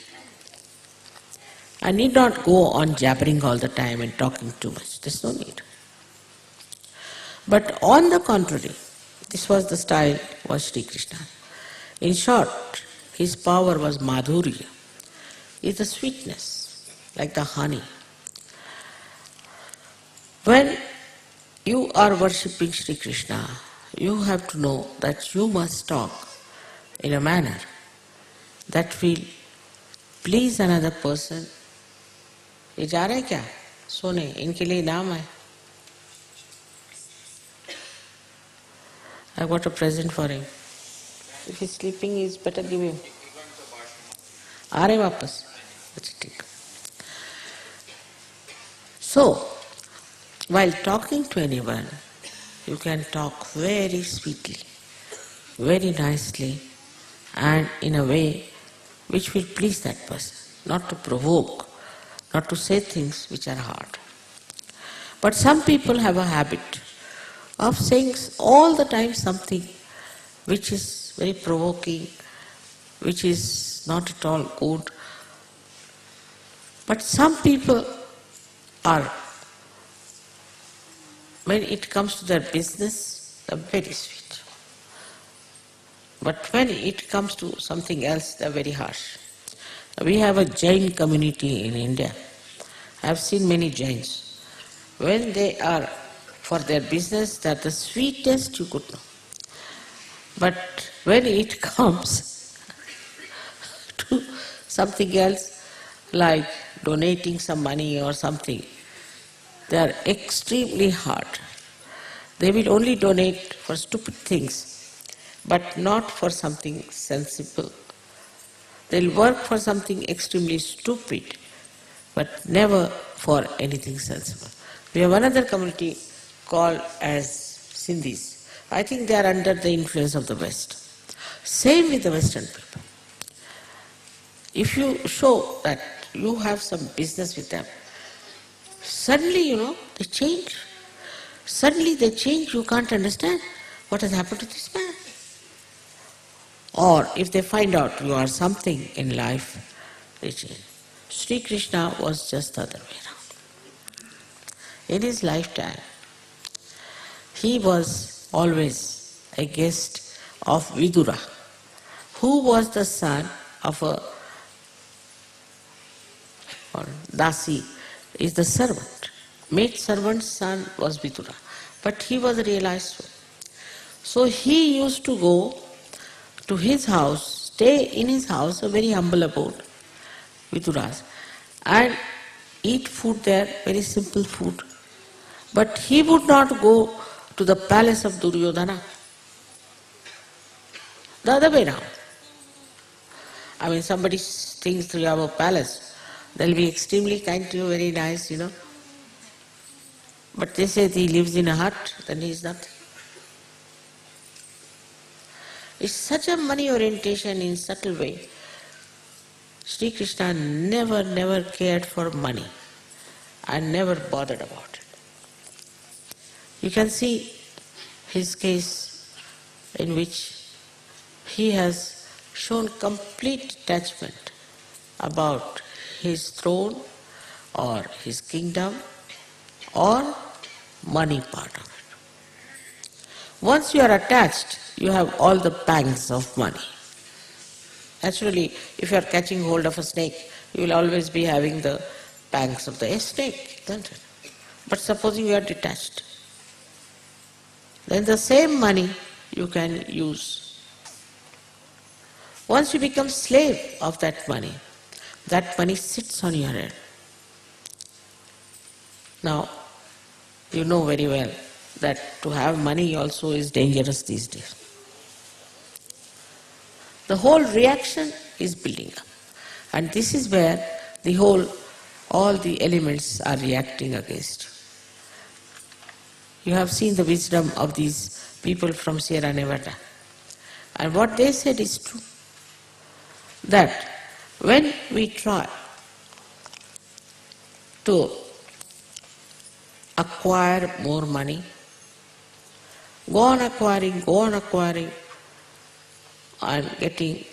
Speaker 1: I need not go on jabbering all the time and talking too much. There's no need. But on the contrary, this was the style of Sri Krishna. In short, his power was madhurya. It's the sweetness, like the honey. When you are worshipping Sri Krishna, you have to know that you must talk in a manner that will please another person. ये जा रहे क्या सोने, इनके लिए नाम है. I got a present for him. If he's sleeping, he's better give him. आ रहे वापस. अच्छा ठीक. So, while talking to anyone, you can talk very sweetly, very nicely, and in a way which will please that person, not to provoke, not to say things which are hard. But some people have a habit of saying all the time something which is very provoking, which is not at all good. But some people are, when it comes to their business, they're very sweet. But when it comes to something else, they're very harsh. We have a Jain community in India. I have seen many Jains. When they are for their business, they're the sweetest you could know. But when it comes to something else, like donating some money or something, they are extremely hard. They will only donate for stupid things, but not for something sensible. They'll work for something extremely stupid, but never for anything sensible. We have another community called as Sindhis. I think they are under the influence of the West. Same with the Western people. If you show that you have some business with them, suddenly, they change. Suddenly they change, you can't understand what has happened to this man. Or if they find out you are something in life, they change. Sri Krishna was just the other way around. In his lifetime, he was always a guest of Vidura, who was the son of a, or Dasi is the servant. Maid servant's son was Vidura, but he was a realized soul. So he used to go to his house, stay in his house, a very humble abode, Vidura's, and eat food there, very simple food. But he would not go to the palace of Duryodhana. The other way around. I mean, somebody thinks you have a palace, they'll be extremely kind to you, very nice, But they say he lives in a hut, then he is nothing. It's such a money orientation in subtle way. Sri Krishna never cared for money and never bothered about it. You can see his case in which he has shown complete detachment about his throne or his kingdom or money part of it. Once you are attached, you have all the pangs of money. Naturally, if you are catching hold of a snake, you will always be having the pangs of the snake, isn't it? But supposing you are detached, then the same money you can use. Once you become slave of that money sits on your head. Now, you know very well that to have money also is dangerous these days. The whole reaction is building up. And this is where all the elements are reacting against. You have seen the wisdom of these people from Sierra Nevada. And what they said is true. That when we try to acquire more money, go on acquiring, and getting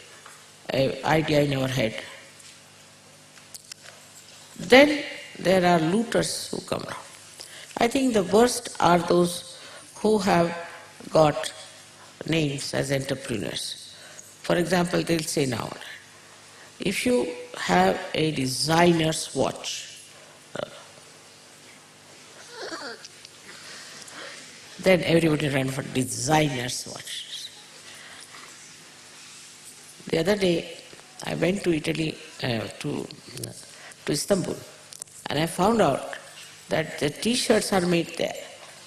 Speaker 1: an idea in our head, then there are looters who come around. I think the worst are those who have got names as entrepreneurs. For example, they'll say now, if you have a designer's watch, then everybody ran for designer's watches. The other day, I went to Italy, to Istanbul, and I found out that the T-shirts are made there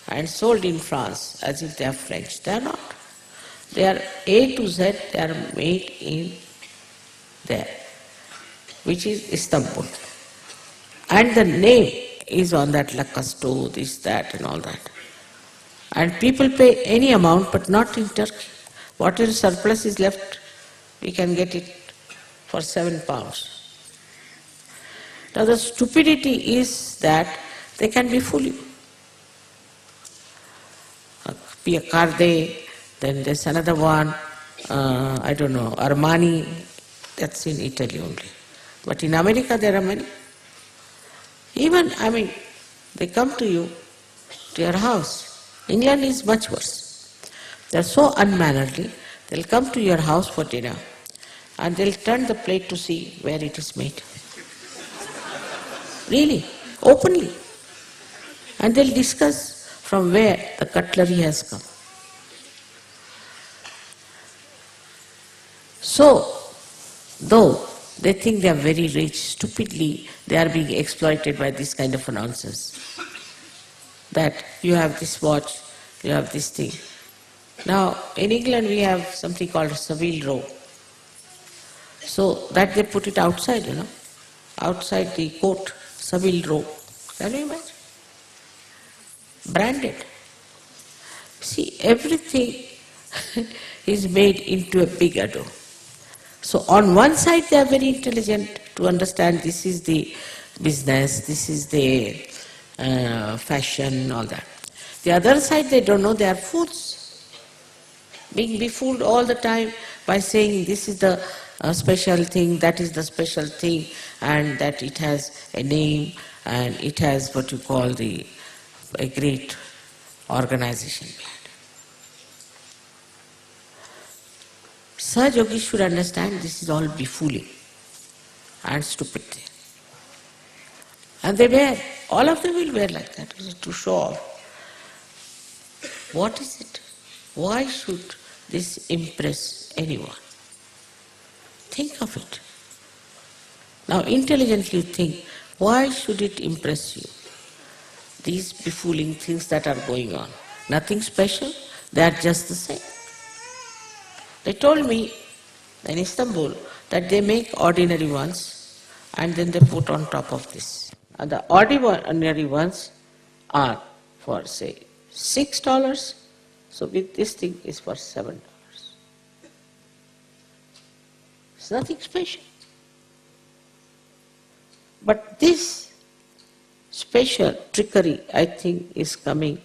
Speaker 1: and sold in France as if they are French. They are not. They are A to Z, they are made in there, which is Istanbul. And the name is on that, La Casto, this, that and all that. And people pay any amount, but not in Turkey. Whatever surplus is left, we can get it for £7. Now the stupidity is that they can befool you. Pia Carde, then there's another one, I don't know, Armani, that's in Italy only. But in America there are many. Even, they come to you, to your house. England is much worse. They're so unmannerly, they'll come to your house for dinner and they'll turn the plate to see where it is made. Really, openly. And they'll discuss from where the cutlery has come. So, though they think they are very rich, stupidly they are being exploited by this kind of nonsense. That you have this watch, you have this thing. Now, in England we have something called Savile Row. So that they put it outside, outside the court, Savile Row. Can you imagine? Branded. See, everything is made into a big ado. So on one side they are very intelligent to understand this is the business, this is the fashion, all that. The other side they don't know, they are fools. Being befooled all the time by saying this is the special thing, that is the special thing, and that it has a name and it has what you call a great organization behind it. Saj yogis should understand this is all befooling and stupid thing. And they wear, all of them will wear like that to show off. What is it? Why should this impress anyone? Think of it. Now intelligently think, why should it impress you? These befooling things that are going on. Nothing special, they are just the same. They told me in Istanbul that they make ordinary ones and then they put on top of this. And the ordinary ones are for say $6, so with this thing is for $7. It's nothing special. But this special trickery, I think, is coming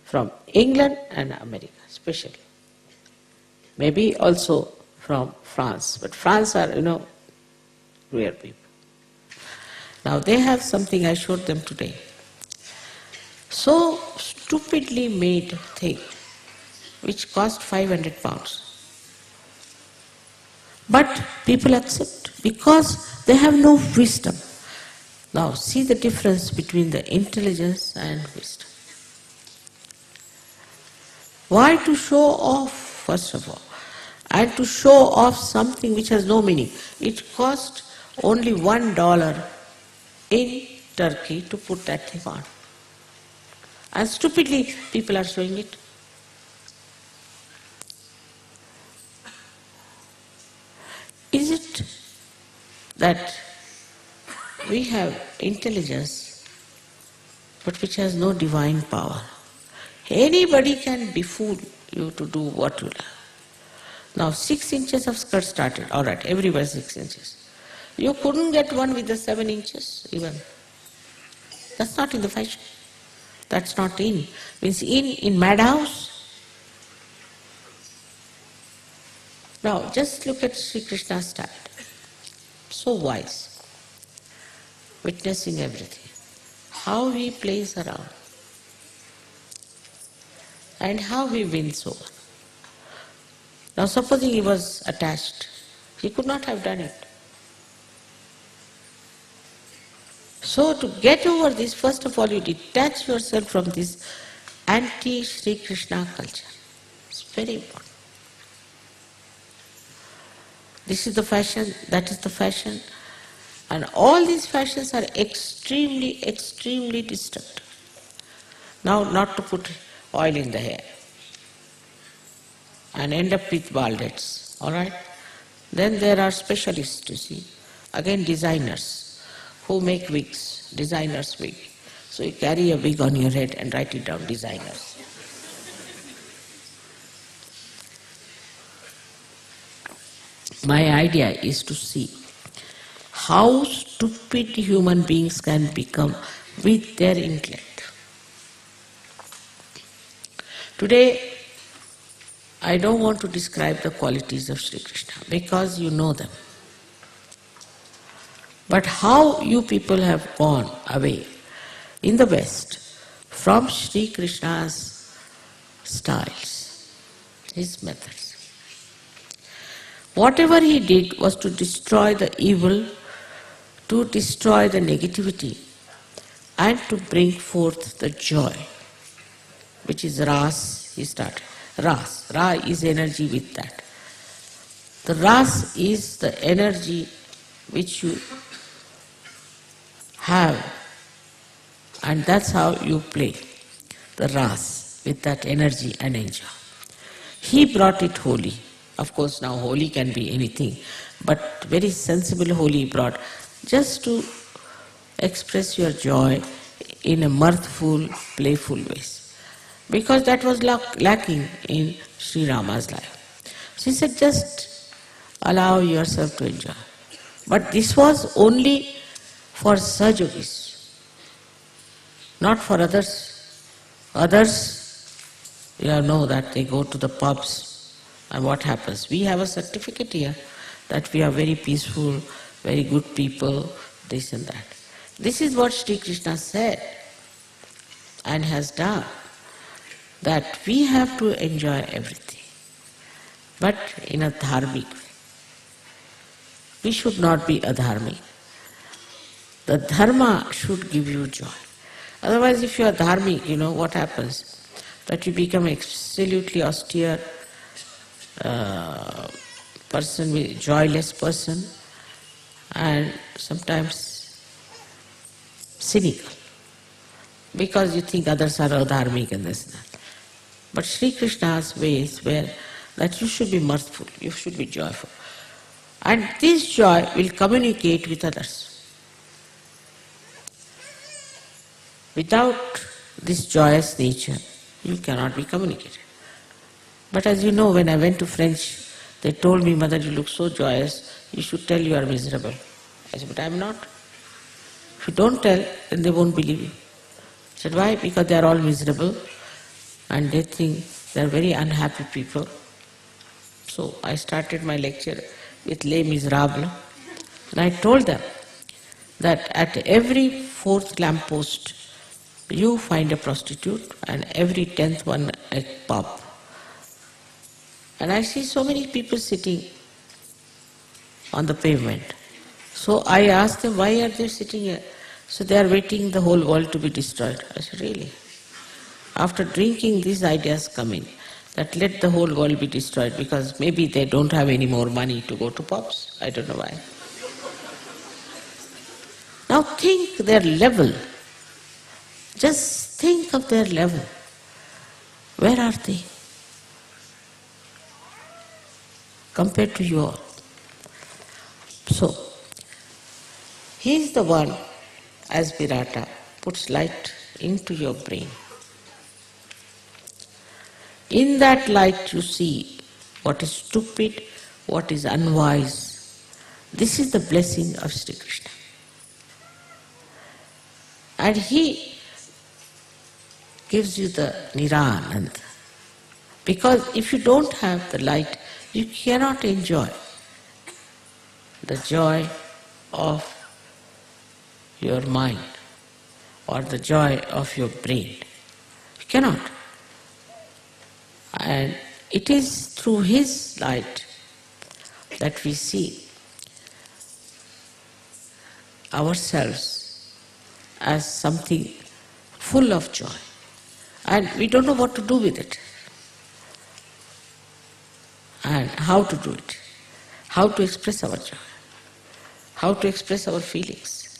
Speaker 1: from England and America, especially. Maybe also from France, but France are, rare people. Now they have something I showed them today. So stupidly made thing, which cost £500. But people accept because they have no wisdom. Now see the difference between the intelligence and wisdom. Why to show off, first of all? And to show off something which has no meaning. It cost only $1 in Turkey to put that thing on. And stupidly people are showing it. Is it that we have intelligence but which has no divine power? Anybody can befool you to do what you like. Now 6 inches of skirt started, alright, everywhere 6 inches. You couldn't get one with the 7 inches even. That's not in the fashion. That's not in. Means in madhouse. Now just look at Sri Krishna's style. So wise. Witnessing everything. How he plays around. And how he wins over. Now supposing he was attached, he could not have done it. So to get over this, first of all you detach yourself from this anti-Sri Krishna culture. It's very important. This is the fashion, that is the fashion. And all these fashions are extremely, extremely destructive. Now not to put oil in the hair and end up with bald heads, alright? Then there are specialists, you see, again designers who make wigs, designers wig. So you carry a wig on your head and write it down, designers. My idea is to see how stupid human beings can become with their intellect. Today, I don't want to describe the qualities of Sri Krishna because you know them. But how you people have gone away in the West from Sri Krishna's styles, his methods. Whatever he did was to destroy the evil, to destroy the negativity, and to bring forth the joy, which is Ras, he started. Ras. Ra is energy with that. The Ras is the energy which you have, and that's how you play the Ras with that energy and enjoy. He brought it holy. Of course now holy can be anything, but very sensible holy he brought just to express your joy in a mirthful, playful ways. Because that was lacking in Sri Rama's life. So he said, just allow yourself to enjoy. But this was only for Sahajogis, not for others. Others, you know that they go to the pubs, and what happens? We have a certificate here that we are very peaceful, very good people, this and that. This is what Sri Krishna said and has done, that we have to enjoy everything, but in a dharmic way. We should not be adharmic. The dharma should give you joy. Otherwise, if you are dharmic, you know what happens? That you become absolutely austere person, joyless person, and sometimes cynical, because you think others are adharmic and this and that. But Sri Krishna's ways were that you should be mirthful, you should be joyful. And this joy will communicate with others. Without this joyous nature, you cannot be communicated. But as you know, when I went to French, they told me, Mother, you look so joyous, you should tell you are miserable. I said, but I am not. If you don't tell, then they won't believe you. I said, why? Because they are all miserable and they think they are very unhappy people. So I started my lecture with Les Miserables, and I told them that at every 4th lamppost you find a prostitute and every 10th one a pub. And I see so many people sitting on the pavement. So I asked them, why are they sitting here? So they are waiting the whole world to be destroyed. I said, really? After drinking, these ideas come in, that let the whole world be destroyed because maybe they don't have any more money to go to pubs. I don't know why. Now think their level. Just think of their level. Where are they compared to you all? So, he is the one, as Virata, puts light into your brain. In that light you see what is stupid, what is unwise. This is the blessing of Sri Krishna. And he gives you the Nirananda. Because if you don't have the light, you cannot enjoy the joy of your mind or the joy of your brain. You cannot. And it is through his light that we see ourselves as something full of joy. And we don't know what to do with it. And how to do it. How to express our joy. How to express our feelings.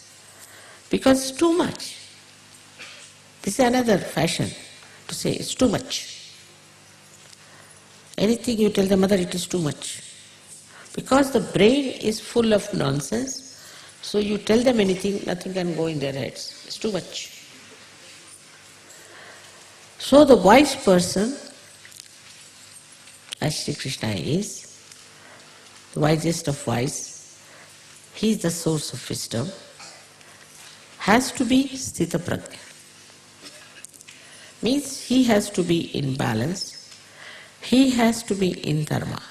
Speaker 1: Because it's too much. This is another fashion to say it's too much. Anything you tell the mother, it is too much. Because the brain is full of nonsense, so you tell them anything, nothing can go in their heads. It's too much. So the wise person, as Sri Krishna is, the wisest of wise, he is the source of wisdom, has to be Sthita Prajna. Means he has to be in balance, he has to be in dharma.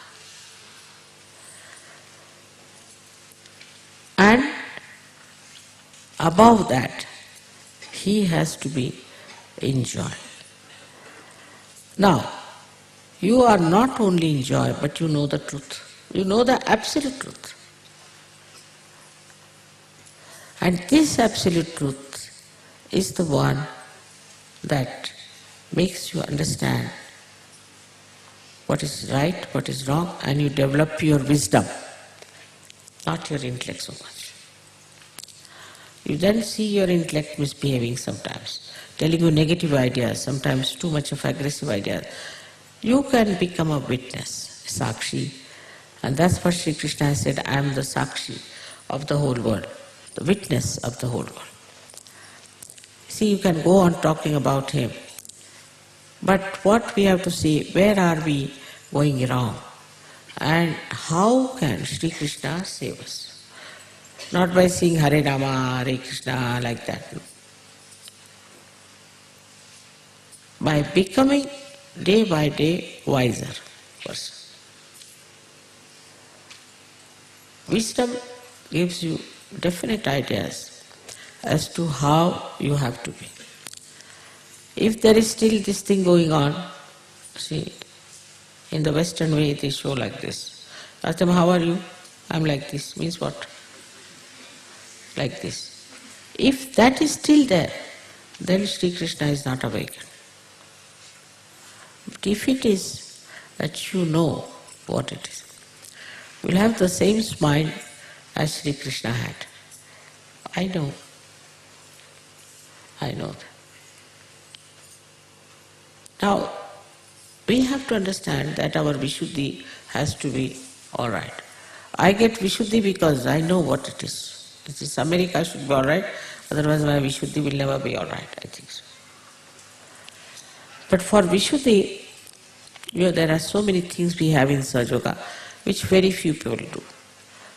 Speaker 1: And above that, he has to be in joy. Now, you are not only in joy, but you know the truth. You know the absolute truth. And this absolute truth is the one that makes you understand what is right, what is wrong, and you develop your wisdom, not your intellect so much. You then see your intellect misbehaving sometimes, telling you negative ideas, sometimes too much of aggressive ideas. You can become a witness, Sakshi, and that's what Sri Krishna has said, I am the Sakshi of the whole world, the witness of the whole world. See, you can go on talking about him, but what we have to say, where are we going wrong? And how can Sri Krishna save us? Not by saying Hare Rama, Hare Krishna, like that. No. By becoming day by day wiser person. Wisdom gives you definite ideas as to how you have to be. If there is still this thing going on, see, in the Western way they show like this. Ask them, how are you? I'm like this. Means what? Like this. If that is still there, then Sri Krishna is not awakened. But if it is that you know what it is, you will have the same smile as Sri Krishna had. I know. I know that. Now, we have to understand that our Vishuddhi has to be alright. I get Vishuddhi because I know what it is. It is America should be alright, otherwise my Vishuddhi will never be alright, I think so. But for Vishuddhi, there are so many things we have in Sahaja Yoga which very few people do.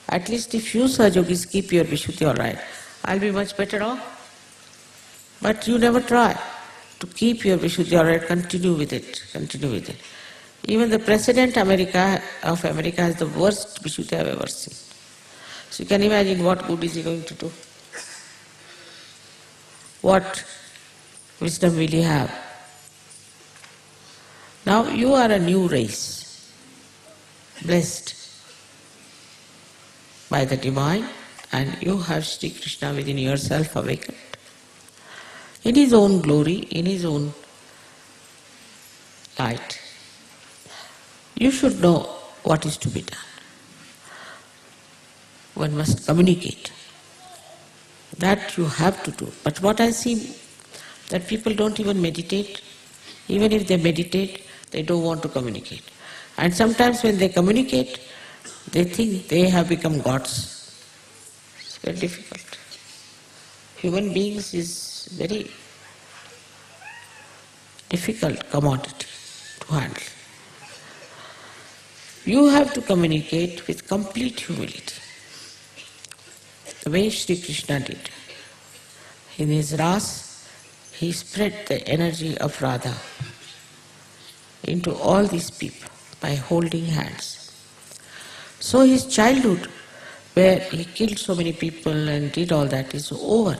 Speaker 1: At least if you Sahaja Yogis keep your Vishuddhi alright, I'll be much better off. But you never try to keep your Vishuddhi alright, continue with it. Even the President of America has the worst Vishuddhi I've ever seen. So you can imagine what good is he going to do. What wisdom will he have? Now you are a new race, blessed by the Divine, and you have Sri Krishna within yourself awakened. In his own glory, in his own light. You should know what is to be done. One must communicate. That you have to do. But what I see, that people don't even meditate. Even if they meditate, they don't want to communicate. And sometimes when they communicate, they think they have become gods. It's very difficult. Human beings is very difficult commodity to handle. You have to communicate with complete humility, the way Sri Krishna did. In his Ras, he spread the energy of Radha into all these people by holding hands. So his childhood, where he killed so many people and did all that, is over.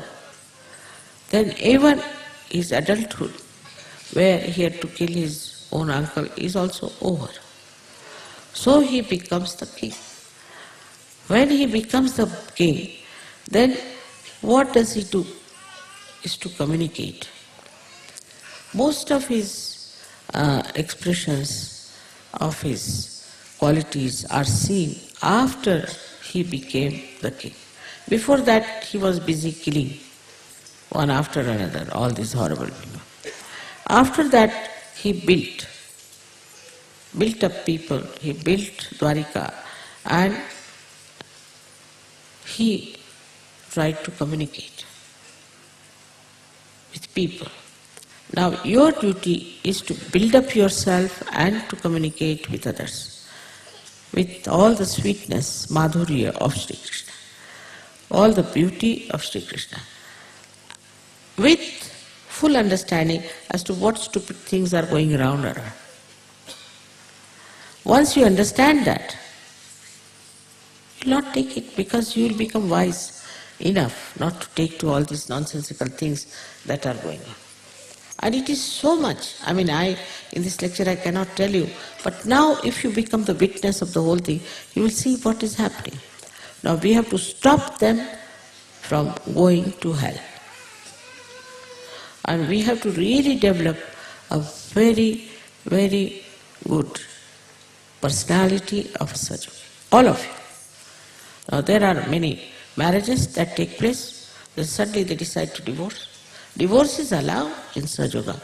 Speaker 1: Then even his adulthood, where he had to kill his own uncle, is also over. So he becomes the king. When he becomes the king, then what does he do? Is to communicate. Most of his expressions of his qualities are seen after he became the king. Before that, he was busy killing one after another, all these horrible people. After that, he built up people, he built Dwarika, and he tried to communicate with people. Now your duty is to build up yourself and to communicate with others, with all the sweetness, madhurya of Sri Krishna, all the beauty of Sri Krishna, with full understanding as to what stupid things are going around. Once you understand that, you will not take it, because you will become wise enough not to take to all these nonsensical things that are going on. And it is so much. In this lecture I cannot tell you, but now if you become the witness of the whole thing, you will see what is happening. Now we have to stop them from going to hell. And we have to really develop a very, very good personality of a sadhguru. All of you. Now there are many marriages that take place, then suddenly they decide to divorce. Divorce is allowed in Sahaja Yoga,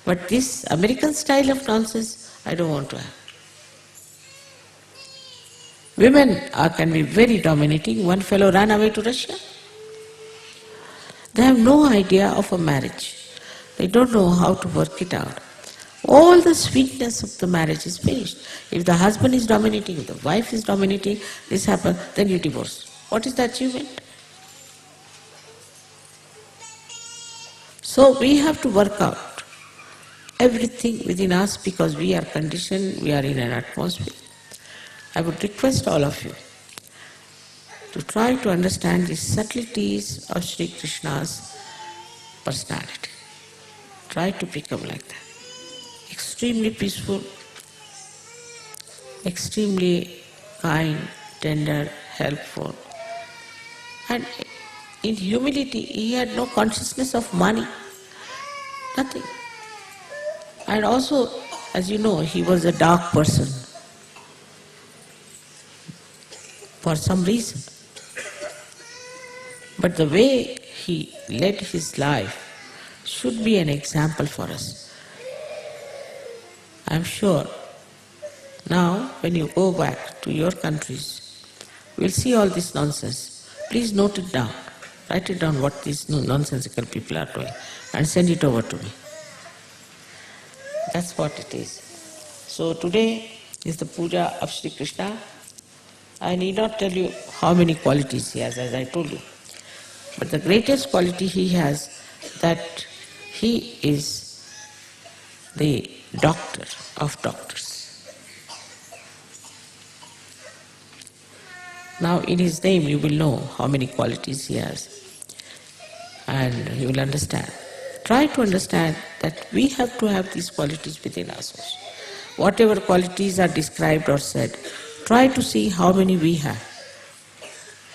Speaker 1: but this American style of nonsense, I don't want to have. Women can be very dominating. One fellow ran away to Russia. They have no idea of a marriage. They don't know how to work it out. All the sweetness of the marriage is finished. If the husband is dominating, if the wife is dominating, this happens, then you divorce. What is the achievement? So we have to work out everything within us, because we are conditioned, we are in an atmosphere. I would request all of you to try to understand the subtleties of Sri Krishna's personality. Try to become like that. Extremely peaceful, extremely kind, tender, helpful. And in humility, he had no consciousness of money, nothing. And also, as you know, he was a dark person for some reason. But the way he led his life should be an example for us. I am sure now when you go back to your countries, you will see all this nonsense. Please note it down. Write it down what these nonsensical people are doing and send it over to me. That's what it is. So today is the puja of Sri Krishna. I need not tell you how many qualities he has, as I told you. But the greatest quality he has, that he is the doctor of doctors. Now in his name you will know how many qualities he has, and you will understand. Try to understand that we have to have these qualities within us also. Whatever qualities are described or said, try to see how many we have.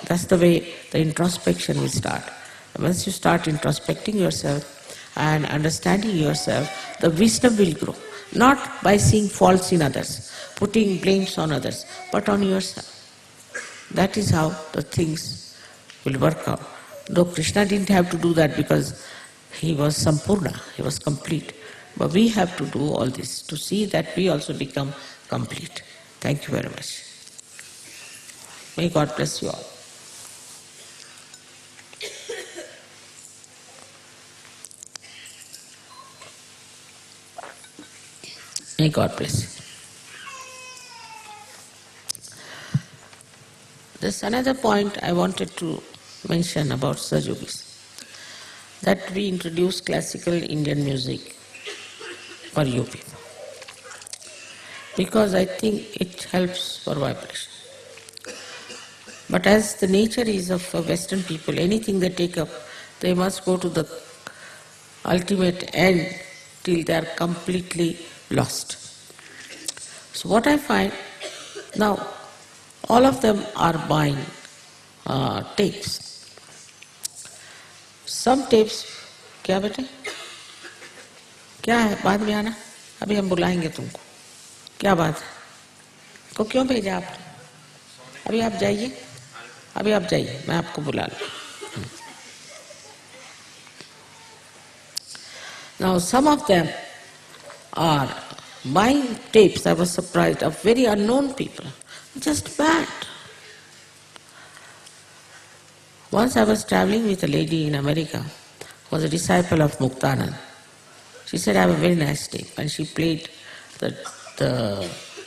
Speaker 1: That's the way the introspection will start. Once you start introspecting yourself and understanding yourself, the wisdom will grow. Not by seeing faults in others, putting blames on others, but on yourself. That is how the things will work out. Though Krishna didn't have to do that because he was Sampurna, he was complete. But we have to do all this to see that we also become complete. Thank you very much. May God bless you all. May God bless you. There's another point I wanted to mention about Sajogis, that we introduce classical Indian music for you people, because I think it helps for vibration. But as the nature is of Western people, anything they take up, they must go to the ultimate end till they are completely lost. So what I find, now all of them are buying tapes. Some tapes, क्या बेटे? क्या है? बाद में आना, अभी हम बुलाएंगे तुमको. क्या बात है? को क्यों भेजा आपने? अभी आप जाइए, मैं आपको बुला लूँ. Now some of them are buying tapes, I was surprised, of very unknown people, just mad. Once I was traveling with a lady in America, who was a disciple of Muktanand. She said, I have a very nice tape, and she played the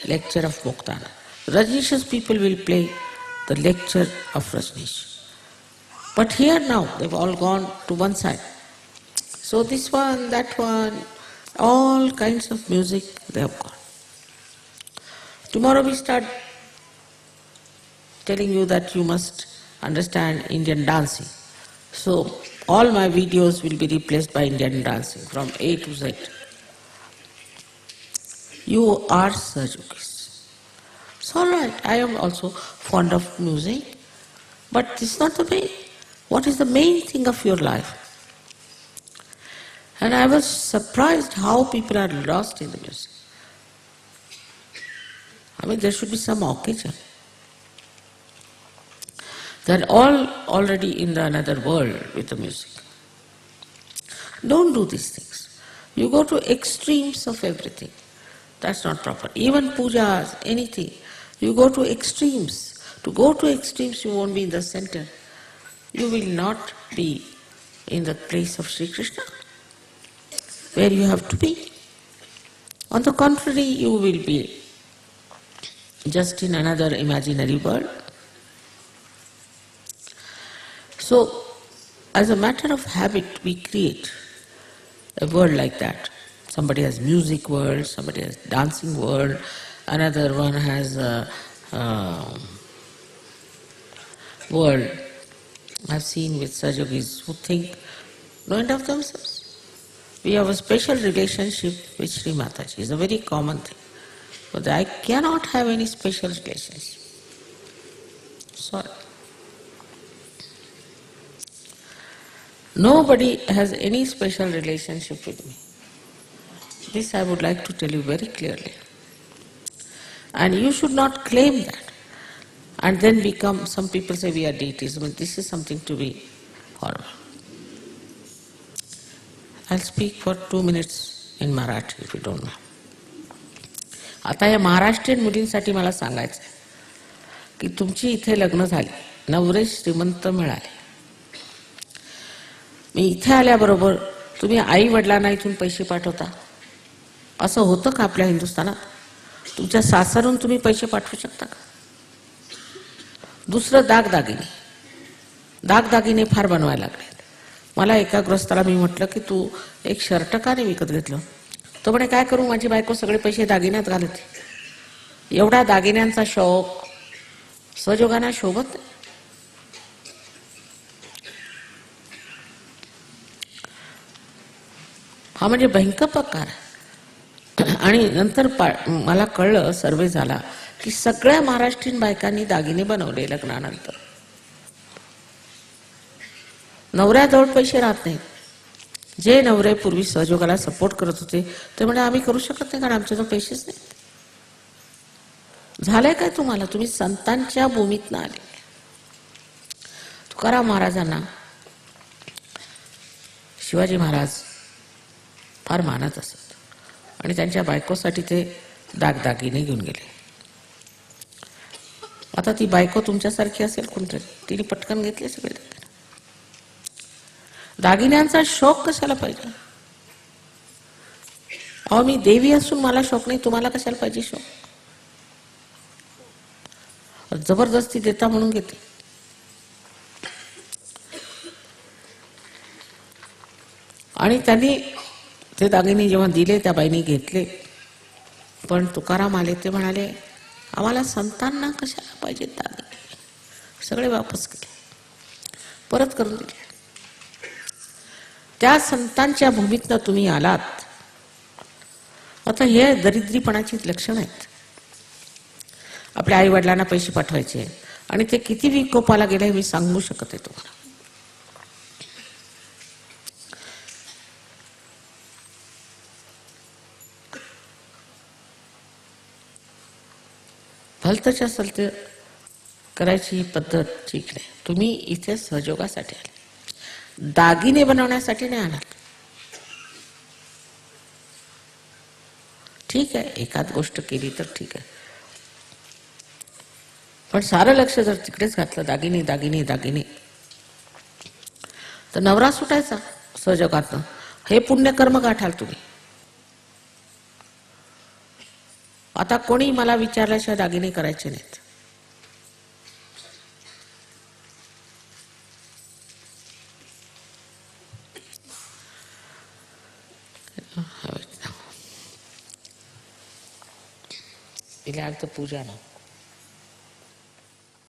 Speaker 1: lecture of Muktanand. Rajneesh's people will play the lecture of Rajneesh. But here now, they've all gone to one side. So this one, that one, all kinds of music they have got. Tomorrow we start telling you that you must understand Indian dancing. So all my videos will be replaced by Indian dancing from A to Z. You are Sajogis. It's all right, I am also fond of music, but it's not the main. What is the main thing of your life? And I was surprised how people are lost in the music. I mean, there should be some occasion. They're all already in another world with the music. Don't do these things. You go to extremes of everything. That's not proper. Even pujas, anything. You go to extremes. To go to extremes, you won't be in the center. You will not be in the place of Sri Krishna, where you have to be. On the contrary, you will be just in another imaginary world. So, as a matter of habit, we create a world like that. Somebody has music world, somebody has dancing world, another one has a world I've seen with Sajogis who think no end of themselves. We have a special relationship with Sri Mataji. It's a very common thing. But I cannot have any special relationship. Sorry. Nobody has any special relationship with me. This I would like to tell you very clearly. And you should not claim that. And then become, some people say we are deities. I mean, this is something to be horrible. I'll speak for 2 minutes in Marathi if you don't know. आता या महाराष्ट्रीयन मुलींसाठी मला सांगायचं आहे की तुमची इथे लग्न झाली, नवरे श्रीमंत मिळाले. मी इथे आल्याबरोबर तुम्ही आई वडिलांना इथून पैसे पाठवता. असं होतं का आपल्या हिंदुस्थानात? तुमच्या सासरून तुम्ही पैसे पाठवू शकता का? दुसरं दागदागिने फार बनवायला लागले. मला एका गृहस्थाला मी म्हटलं की तू एक शर्ट का नाही विकत घेतलं? तो म्हणे काय करू, माझी बायको सगळे पैसे दागिन्यात घालते. एवढा दागिन्यांचा शौक सजोगांना शोभत नाही. हा म्हणजे भयंकर प्रकार आहे. आणि नंतर मला कळलं, सर्वे झाला की सगळ्या महाराष्ट्रीयन बायकांनी दागिने बनवले लग्नानंतर. नवऱ्याजवळ पैसे राहत नाहीत. जे नवरे पूर्वी सहयोगाला सपोर्ट करत होते ते म्हणे आम्ही करू शकत नाही कारण आमच्याजवळ पैसेच नाहीत. झालंय काय तुम्हाला? तुम्ही संतांच्या भूमीतनं आले. तुकाराम महाराजांना शिवाजी महाराज फार मानत असत आणि त्यांच्या बायकोसाठी ते दागदागिने घेऊन गेले. आता ती बायको तुमच्यासारखी असेल कोणतरी, तिने पटकन घेतले सगळे दागिने. दागिन्यांचा शौक कशाला पाहिजे? अहो मी देवी असून मला शौक नाही, तुम्हाला कशाला पाहिजे शौक? जबरदस्ती देता म्हणून घेते. आणि त्यांनी ते दागिने जेव्हा दिले त्या बाईने घेतले. पण तुकाराम आले, ते म्हणाले आम्हाला संतांना कशाला पाहिजे दागिने, सगळे वापस केले, परत करून दिले. त्या संतांच्या भूमीतनं तुम्ही आलात. आता हे दरिद्रीपणाची लक्षणं आहेत. आपल्या आई वडिलांना पैसे पाठवायचे आणि ते किती विकोपाला गेले मी सांगू शकत आहे तुम्हाला. भलतच्या सलते करायची पद्धत ठीक नाही. तुम्ही इथे सहयोगासाठी आले, दागिने बनवण्यासाठी नाही आलात. ठीक आहे, एखाद गोष्ट केली तर ठीक आहे, पण सारं लक्ष जर तिकडेच घातलं दागिने दागिने दागिने तर नवरा सुटायचा सहयोगातनं. हे पुण्यकर्म गाठाल तुम्ही. आता कोणी मला विचारल्याशिवाय दागिने करायचे नाहीत. इलाज तर पूजा ना.